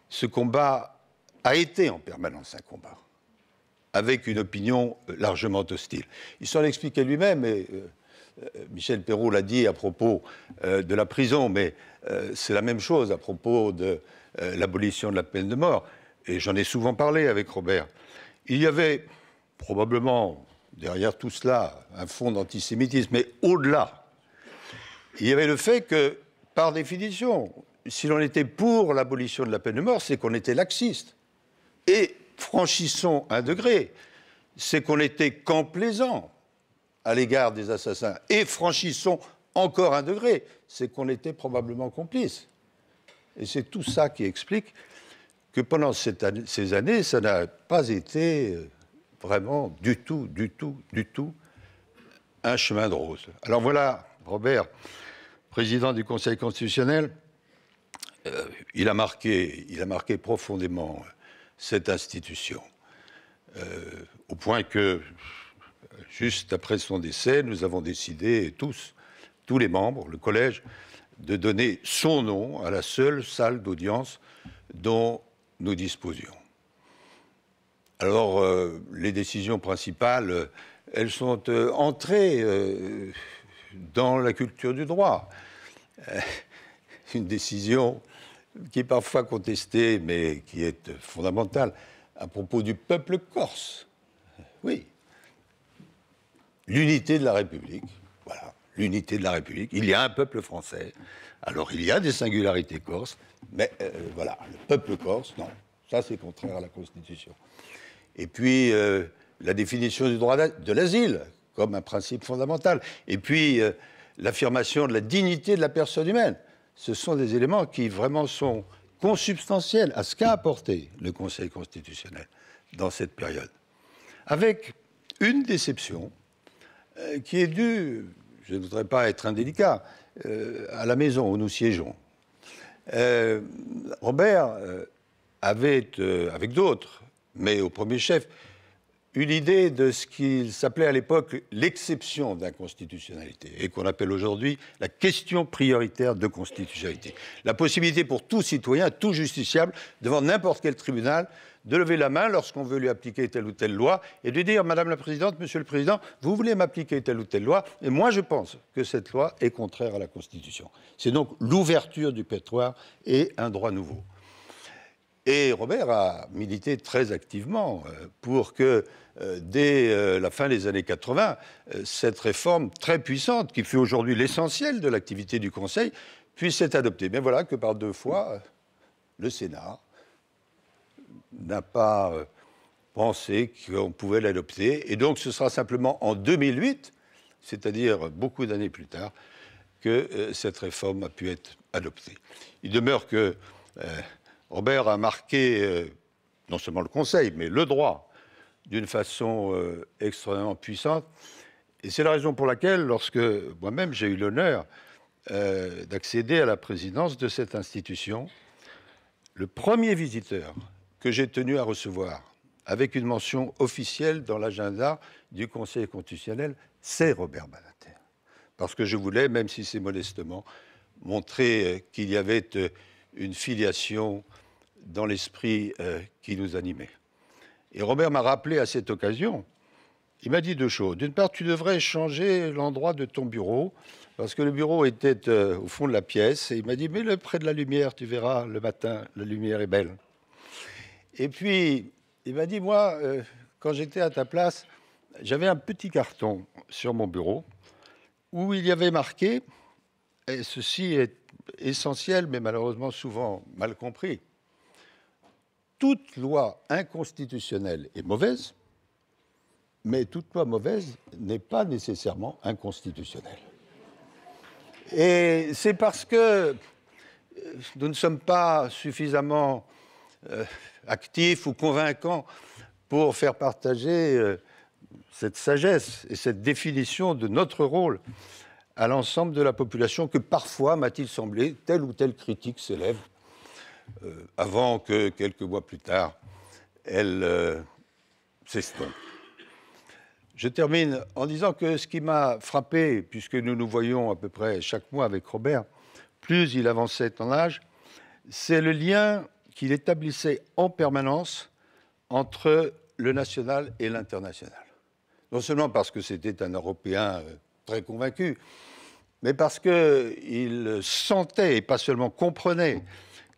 ce combat a été en permanence un combat, avec une opinion largement hostile. Il s'en expliquait lui-même, et Michel Perrault l'a dit à propos de la prison, mais c'est la même chose à propos de l'abolition de la peine de mort, et j'en ai souvent parlé avec Robert. Il y avait probablement, derrière tout cela, un fond d'antisémitisme, mais au-delà, il y avait le fait que, par définition, si l'on était pour l'abolition de la peine de mort, c'est qu'on était laxiste. Et franchissons un degré, c'est qu'on était complaisant à l'égard des assassins. Et franchissons encore un degré, c'est qu'on était probablement complice. Et c'est tout ça qui explique que pendant ces années, ça n'a pas été vraiment du tout un chemin de rose. Alors voilà, Robert, président du Conseil constitutionnel, il a marqué profondément cette institution, au point que, juste après son décès, nous avons décidé tous les membres, le collège, de donner son nom à la seule salle d'audience dont nous disposions. Alors, les décisions principales, elles sont entrées dans la culture du droit. Une décision qui est parfois contestée, mais qui est fondamentale, à propos du peuple corse. Oui. L'unité de la République. Voilà, l'unité de la République. Il y a un peuple français. Alors, il y a des singularités corses, mais voilà, le peuple corse, non. Ça, c'est contraire à la Constitution. Et puis, la définition du droit de l'asile, comme un principe fondamental. Et puis, l'affirmation de la dignité de la personne humaine. Ce sont des éléments qui vraiment sont consubstantiels à ce qu'a apporté le Conseil constitutionnel dans cette période. Avec une déception qui est due, je ne voudrais pas être indélicat, à la maison où nous siégeons. Robert avait, avec d'autres, mais au premier chef, une idée de ce qu'il s'appelait à l'époque l'exception d'inconstitutionnalité et qu'on appelle aujourd'hui la question prioritaire de constitutionnalité. La possibilité pour tout citoyen, tout justiciable, devant n'importe quel tribunal, de lever la main lorsqu'on veut lui appliquer telle ou telle loi et de dire « Madame la Présidente, Monsieur le Président, vous voulez m'appliquer telle ou telle loi et moi je pense que cette loi est contraire à la Constitution ». C'est donc l'ouverture du pétoire et un droit nouveau. Et Robert a milité très activement pour que, dès la fin des années 80, cette réforme très puissante, qui fait aujourd'hui l'essentiel de l'activité du Conseil, puisse être adoptée. Mais voilà que par deux fois, le Sénat n'a pas pensé qu'on pouvait l'adopter. Et donc ce sera simplement en 2008, c'est-à-dire beaucoup d'années plus tard, que cette réforme a pu être adoptée. Il demeure que Robert a marqué non seulement le Conseil, mais le droit d'une façon extrêmement puissante. Et c'est la raison pour laquelle, lorsque moi-même j'ai eu l'honneur d'accéder à la présidence de cette institution, le premier visiteur que j'ai tenu à recevoir, avec une mention officielle dans l'agenda du Conseil constitutionnel, c'est Robert Badinter. Parce que je voulais, même si c'est modestement, montrer qu'il y avait une filiation dans l'esprit qui nous animait. Et Robert m'a rappelé à cette occasion, il m'a dit deux choses. D'une part, tu devrais changer l'endroit de ton bureau, parce que le bureau était au fond de la pièce, et il m'a dit, mets-le près de la lumière, tu verras, le matin, la lumière est belle. Et puis, il m'a dit, moi, quand j'étais à ta place, j'avais un petit carton sur mon bureau, où il y avait marqué, et ceci est essentiel, mais malheureusement souvent mal compris, toute loi inconstitutionnelle est mauvaise, mais toute loi mauvaise n'est pas nécessairement inconstitutionnelle. Et c'est parce que nous ne sommes pas suffisamment actifs ou convaincants pour faire partager cette sagesse et cette définition de notre rôle à l'ensemble de la population que parfois, m'a-t-il semblé, telle ou telle critique s'élève avant que, quelques mois plus tard, elle s'estompe. Je termine en disant que ce qui m'a frappé, puisque nous nous voyons à peu près chaque mois avec Robert, plus il avançait en âge, c'est le lien qu'il établissait en permanence entre le national et l'international. Non seulement parce que c'était un Européen très convaincu, mais parce qu'il sentait, et pas seulement comprenait,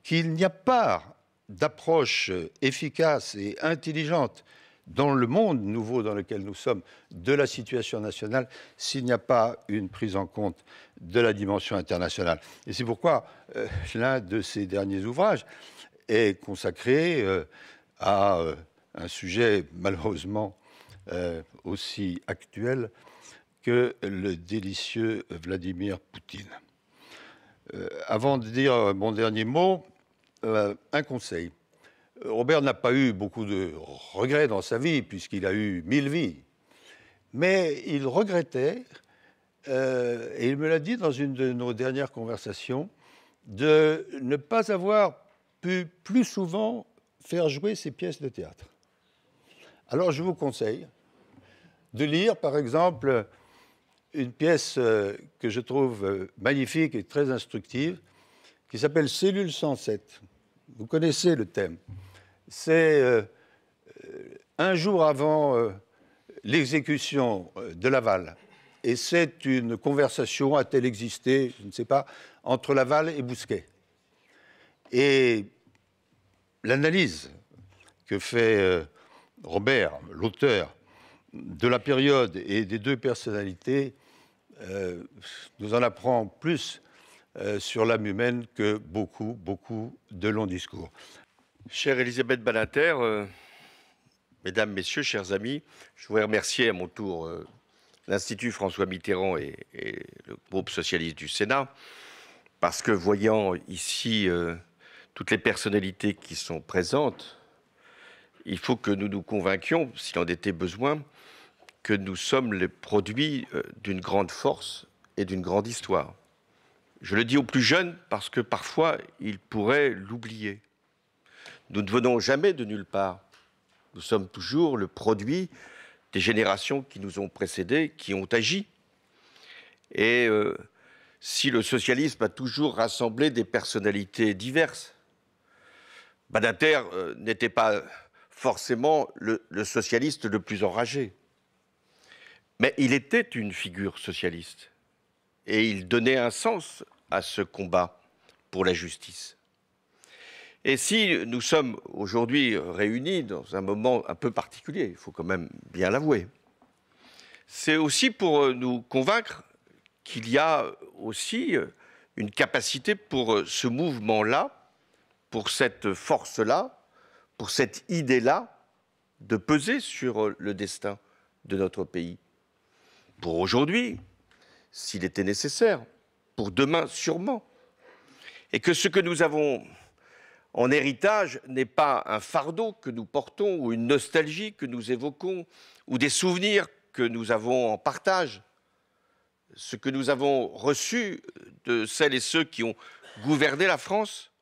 qu'il n'y a pas d'approche efficace et intelligente dans le monde nouveau dans lequel nous sommes de la situation nationale s'il n'y a pas une prise en compte de la dimension internationale. Et c'est pourquoi l'un de ses derniers ouvrages est consacré à un sujet malheureusement aussi actuel que le délicieux Vladimir Poutine. Avant de dire mon dernier mot, un conseil. Robert n'a pas eu beaucoup de regrets dans sa vie, puisqu'il a eu 1000 vies. Mais il regrettait, et il me l'a dit dans une de nos dernières conversations, de ne pas avoir pu plus souvent faire jouer ses pièces de théâtre. Alors je vous conseille de lire, par exemple, une pièce que je trouve magnifique et très instructive, qui s'appelle « Cellule 107 ». Vous connaissez le thème. C'est un jour avant l'exécution de Laval. Et c'est une conversation, a-t-elle existé, je ne sais pas, entre Laval et Bousquet. Et l'analyse que fait Robert, l'auteur, de la période et des deux personnalités, nous en apprend plus sur l'âme humaine que beaucoup de longs discours. Chère Elisabeth Badinter, mesdames, messieurs, chers amis, je voudrais remercier à mon tour l'Institut François Mitterrand et le groupe socialiste du Sénat, parce que voyant ici toutes les personnalités qui sont présentes, il faut que nous nous convainquions, s'il en était besoin, que nous sommes les produits d'une grande force et d'une grande histoire. Je le dis aux plus jeunes parce que parfois ils pourraient l'oublier. Nous ne venons jamais de nulle part. Nous sommes toujours le produit des générations qui nous ont précédés, qui ont agi. Et si le socialisme a toujours rassemblé des personnalités diverses, Badinter n'était pas forcément le socialiste le plus enragé. Mais il était une figure socialiste et il donnait un sens à ce combat pour la justice. Et si nous sommes aujourd'hui réunis dans un moment un peu particulier, il faut quand même bien l'avouer, c'est aussi pour nous convaincre qu'il y a aussi une capacité pour ce mouvement-là, pour cette force-là, pour cette idée-là, de peser sur le destin de notre pays. Pour aujourd'hui, s'il était nécessaire, pour demain sûrement. Et que ce que nous avons en héritage n'est pas un fardeau que nous portons ou une nostalgie que nous évoquons ou des souvenirs que nous avons en partage. Ce que nous avons reçu de celles et ceux qui ont gouverné la France,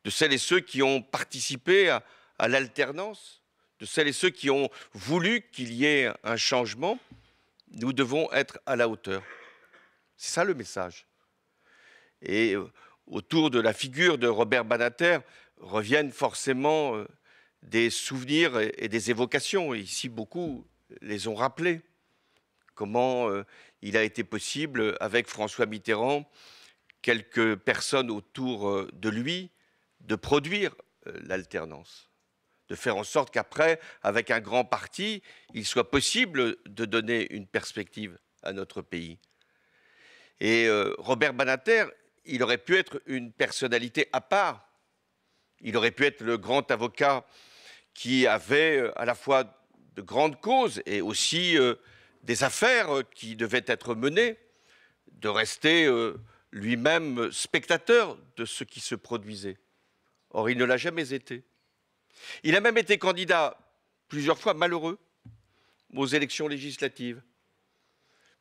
de celles et ceux qui ont participé à l'alternance, de celles et ceux qui ont voulu qu'il y ait un changement, nous devons être à la hauteur. C'est ça le message. Et autour de la figure de Robert Badinter reviennent forcément des souvenirs et des évocations. Et ici, beaucoup les ont rappelés. Comment il a été possible, avec François Mitterrand, quelques personnes autour de lui, de produire l'alternance, de faire en sorte qu'après, avec un grand parti, il soit possible de donner une perspective à notre pays. Et Robert Badinter, il aurait pu être une personnalité à part. Il aurait pu être le grand avocat qui avait à la fois de grandes causes et aussi des affaires qui devaient être menées, de rester lui-même spectateur de ce qui se produisait. Or, il ne l'a jamais été. Il a même été candidat plusieurs fois malheureux aux élections législatives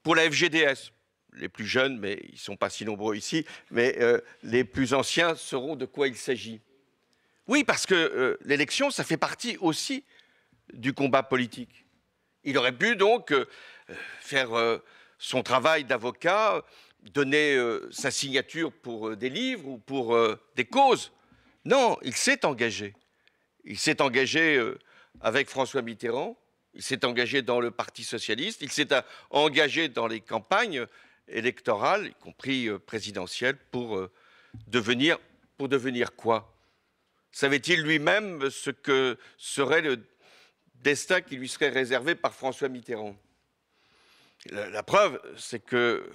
pour la FGDS. Les plus jeunes, mais ils ne sont pas si nombreux ici, mais les plus anciens sauront de quoi il s'agit. Oui, parce que l'élection, ça fait partie aussi du combat politique. Il aurait pu donc faire son travail d'avocat, donner sa signature pour des livres ou pour des causes. Non, il s'est engagé. Il s'est engagé avec François Mitterrand, il s'est engagé dans le Parti socialiste, il s'est engagé dans les campagnes électorales, y compris présidentielles, pour devenir quoi? Savait-il lui-même ce que serait le destin qui lui serait réservé par François Mitterrand? La preuve, c'est que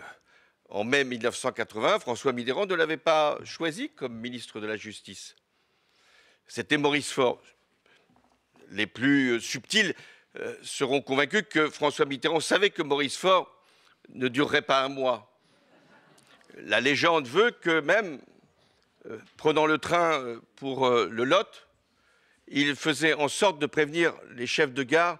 en mai 1980, François Mitterrand ne l'avait pas choisi comme ministre de la Justice. C'était Maurice Faure. Les plus subtils seront convaincus que François Mitterrand savait que Maurice Faure ne durerait pas un mois. La légende veut que même, prenant le train pour le Lot, il faisait en sorte de prévenir les chefs de gare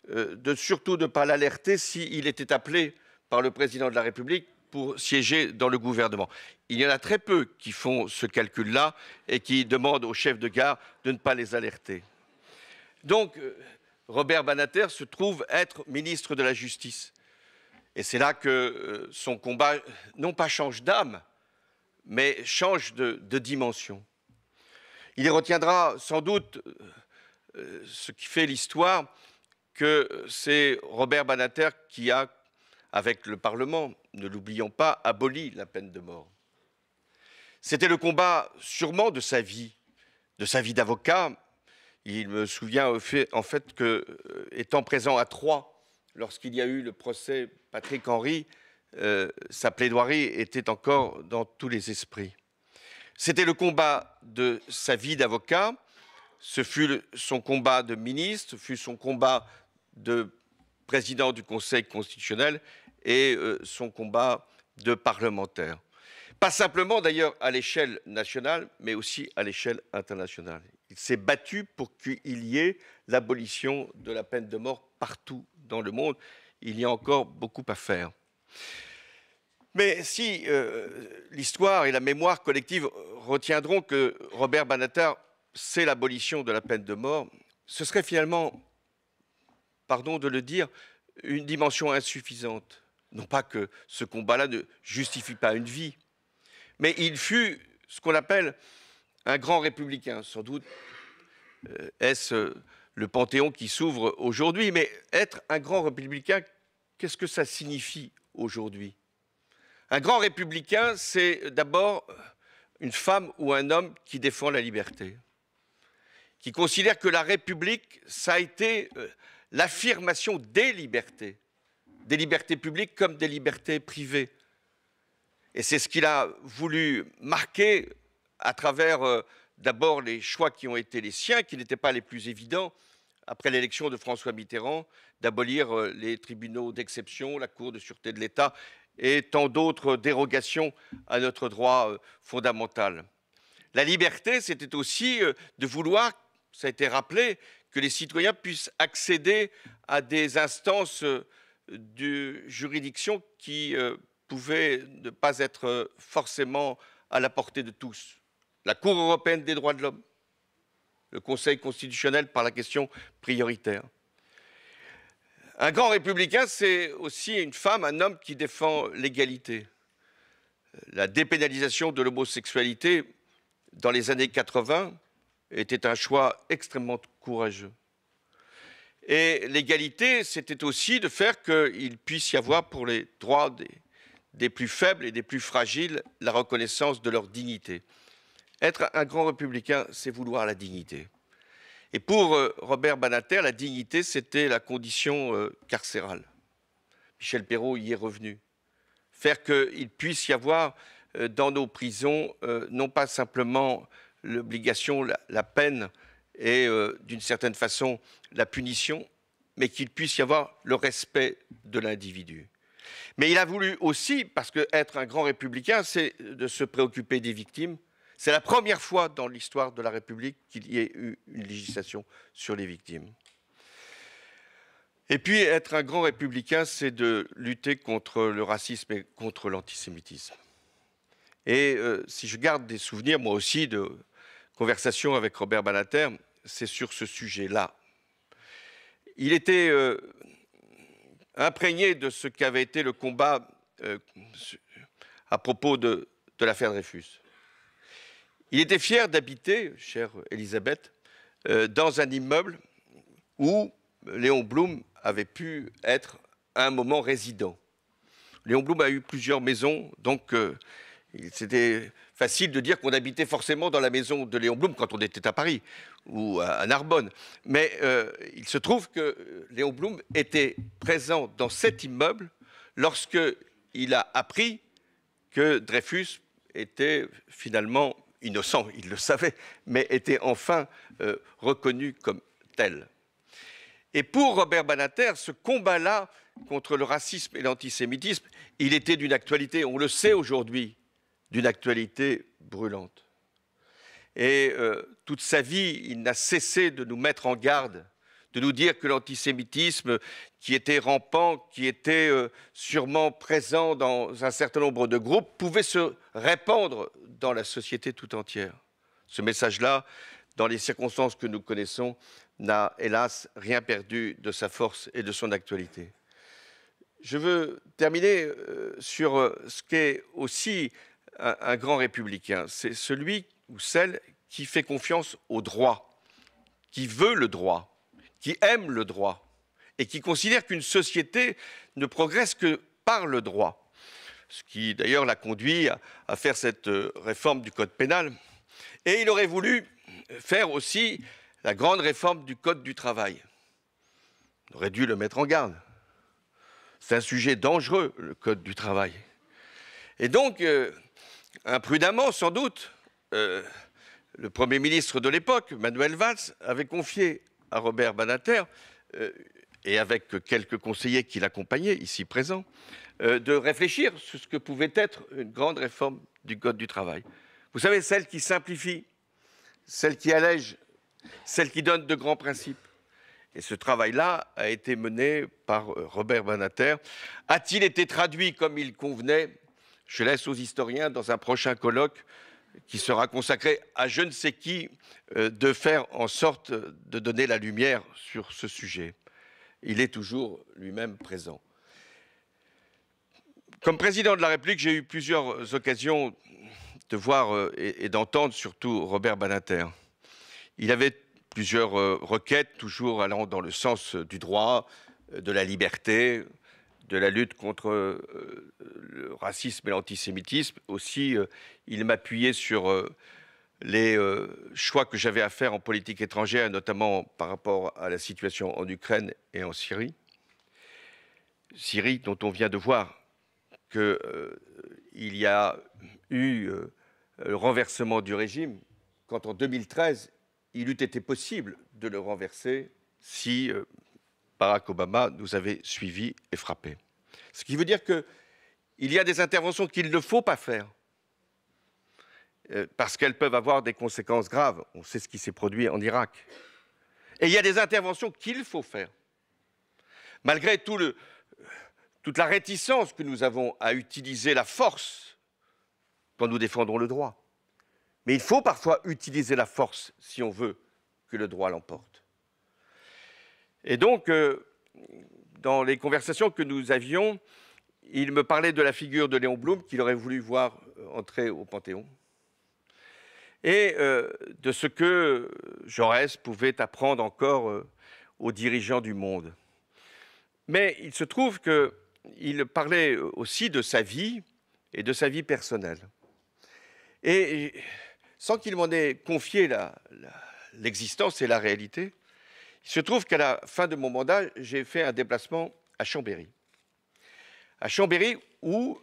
de surtout ne pas l'alerter s'il était appelé par le président de la République pour siéger dans le gouvernement. Il y en a très peu qui font ce calcul-là et qui demandent aux chefs de gare de ne pas les alerter. Donc, Robert Badinter se trouve être ministre de la Justice. Et c'est là que son combat, non pas change d'âme, mais change de dimension. Il y retiendra sans doute ce qui fait l'histoire, que c'est Robert Badinter qui a, avec le Parlement, ne l'oublions pas, aboli la peine de mort. C'était le combat sûrement de sa vie d'avocat. Il me souvient en fait que, étant présent à Troyes, lorsqu'il y a eu le procès Patrick Henry, sa plaidoirie était encore dans tous les esprits. C'était le combat de sa vie d'avocat, ce fut son combat de ministre, ce fut son combat de président du Conseil constitutionnel et son combat de parlementaire. Pas simplement d'ailleurs à l'échelle nationale, mais aussi à l'échelle internationale. Il s'est battu pour qu'il y ait l'abolition de la peine de mort partout dans le monde. Il y a encore beaucoup à faire. Mais si l'histoire et la mémoire collective retiendront que Robert Badinter, c'est l'abolition de la peine de mort, ce serait finalement, pardon de le dire, une dimension insuffisante. Non pas que ce combat-là ne justifie pas une vie, mais il fut ce qu'on appelle un grand républicain. Sans doute est-ce le Panthéon qui s'ouvre aujourd'hui, mais être un grand républicain, qu'est-ce que ça signifie aujourd'hui? Un grand républicain, c'est d'abord une femme ou un homme qui défend la liberté, qui considère que la République, ça a été l'affirmation des libertés publiques comme des libertés privées. Et c'est ce qu'il a voulu marquer à travers d'abord les choix qui ont été les siens, qui n'étaient pas les plus évidents, après l'élection de François Mitterrand, d'abolir les tribunaux d'exception, la Cour de sûreté de l'État et tant d'autres dérogations à notre droit fondamental. La liberté, c'était aussi de vouloir, ça a été rappelé, que les citoyens puissent accéder à des instances de juridiction qui pouvaient ne pas être forcément à la portée de tous. La Cour européenne des droits de l'homme, le Conseil constitutionnel par la question prioritaire. Un grand républicain, c'est aussi une femme, un homme qui défend l'égalité. La dépénalisation de l'homosexualité dans les années 80 était un choix extrêmement courageux. Et l'égalité, c'était aussi de faire qu'il puisse y avoir pour les droits des plus faibles et des plus fragiles la reconnaissance de leur dignité. Être un grand républicain, c'est vouloir la dignité. Et pour Robert Badinter, la dignité, c'était la condition carcérale. Michel Perrault y est revenu. Faire qu'il puisse y avoir dans nos prisons non pas simplement l'obligation, la peine et d'une certaine façon la punition, mais qu'il puisse y avoir le respect de l'individu. Mais il a voulu aussi, parce qu'être un grand républicain, c'est de se préoccuper des victimes. C'est la première fois dans l'histoire de la République qu'il y ait eu une législation sur les victimes. Et puis, être un grand républicain, c'est de lutter contre le racisme et contre l'antisémitisme. Et si je garde des souvenirs, moi aussi, de conversations avec Robert Badinter, c'est sur ce sujet-là. Il était imprégné de ce qu'avait été le combat à propos de l'affaire Dreyfus. Il était fier d'habiter, chère Elisabeth, dans un immeuble où Léon Blum avait pu être à un moment résident. Léon Blum a eu plusieurs maisons, donc c'était facile de dire qu'on habitait forcément dans la maison de Léon Blum quand on était à Paris ou à Narbonne. Mais il se trouve que Léon Blum était présent dans cet immeuble lorsqu'il a appris que Dreyfus était finalement innocent, il le savait, mais était enfin reconnu comme tel. Et pour Robert Badinter, ce combat-là contre le racisme et l'antisémitisme, il était d'une actualité, on le sait aujourd'hui, d'une actualité brûlante. Et toute sa vie, il n'a cessé de nous mettre en garde, de nous dire que l'antisémitisme qui était rampant, qui était sûrement présent dans un certain nombre de groupes, pouvait se répandre dans la société tout entière. Ce message-là, dans les circonstances que nous connaissons, n'a hélas rien perdu de sa force et de son actualité. Je veux terminer sur ce qu'est aussi un grand républicain. C'est celui ou celle qui fait confiance au droit, qui veut le droit, qui aime le droit et qui considère qu'une société ne progresse que par le droit. Ce qui d'ailleurs l'a conduit à faire cette réforme du code pénal. Et il aurait voulu faire aussi la grande réforme du code du travail. On aurait dû le mettre en garde. C'est un sujet dangereux, le code du travail. Et donc, imprudemment sans doute, le Premier ministre de l'époque, Manuel Valls, avait confié à Robert Badinter, et avec quelques conseillers qui l'accompagnaient, ici présents, de réfléchir sur ce que pouvait être une grande réforme du code du travail. Vous savez, celle qui simplifie, celle qui allège, celle qui donne de grands principes. Et ce travail-là a été mené par Robert Badinter. A-t-il été traduit comme il convenait? Je laisse aux historiens, dans un prochain colloque qui sera consacré à je ne sais qui, de faire en sorte de donner la lumière sur ce sujet. Il est toujours lui-même présent. Comme président de la République, j'ai eu plusieurs occasions de voir et d'entendre surtout Robert Badinter. Il avait plusieurs requêtes, toujours allant dans le sens du droit, de la liberté, de la lutte contre le racisme et l'antisémitisme. Aussi, il m'appuyait sur les choix que j'avais à faire en politique étrangère, notamment par rapport à la situation en Ukraine et en Syrie. Syrie dont on vient de voir qu'il y a eu le renversement du régime, quand en 2013, il eût été possible de le renverser si Barack Obama nous avait suivis et frappés. Ce qui veut dire qu'il y a des interventions qu'il ne faut pas faire, parce qu'elles peuvent avoir des conséquences graves. On sait ce qui s'est produit en Irak. Et il y a des interventions qu'il faut faire. Malgré toute la réticence que nous avons à utiliser la force quand nous défendons le droit. Mais il faut parfois utiliser la force si on veut que le droit l'emporte. Et donc, dans les conversations que nous avions, il me parlait de la figure de Léon Blum qu'il aurait voulu voir entrer au Panthéon et de ce que Jaurès pouvait apprendre encore aux dirigeants du monde. Mais il se trouve qu'il parlait aussi de sa vie et de sa vie personnelle. Et sans qu'il m'en ait confié l'existence et la réalité, il se trouve qu'à la fin de mon mandat, j'ai fait un déplacement à Chambéry. À Chambéry, où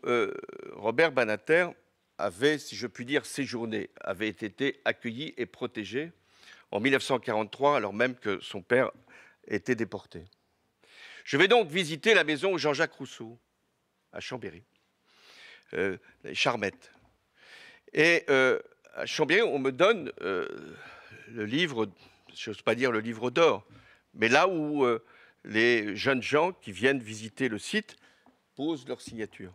Robert Badinter avait, si je puis dire, séjourné, avait été accueilli et protégé en 1943, alors même que son père était déporté. Je vais donc visiter la maison Jean-Jacques Rousseau, à Chambéry, les Charmettes. Et à Chambéry, on me donne le livre, je n'ose pas dire le livre d'or, mais là où les jeunes gens qui viennent visiter le site posent leur signature.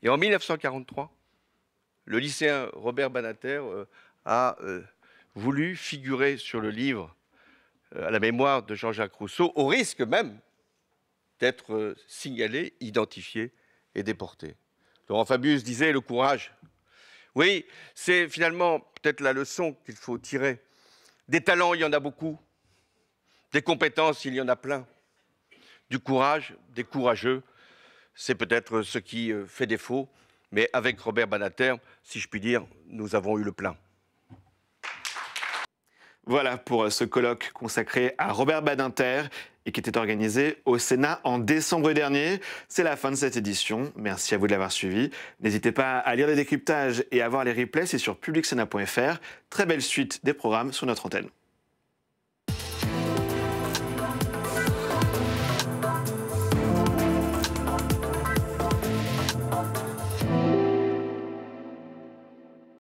Et en 1943, le lycéen Robert Badinter a voulu figurer sur le livre à la mémoire de Jean-Jacques Rousseau, au risque même d'être signalé, identifié et déporté. Laurent Fabius disait le courage. Oui, c'est finalement peut-être la leçon qu'il faut tirer. Des talents, il y en a beaucoup. Des compétences, il y en a plein. Du courage, des courageux, c'est peut-être ce qui fait défaut. Mais avec Robert Badinter, si je puis dire, nous avons eu le plein. Voilà pour ce colloque consacré à Robert Badinter et qui était organisé au Sénat en décembre dernier. C'est la fin de cette édition. Merci à vous de l'avoir suivi. N'hésitez pas à lire les décryptages et à voir les replays, c'est sur publicsénat.fr. Très belle suite des programmes sur notre antenne.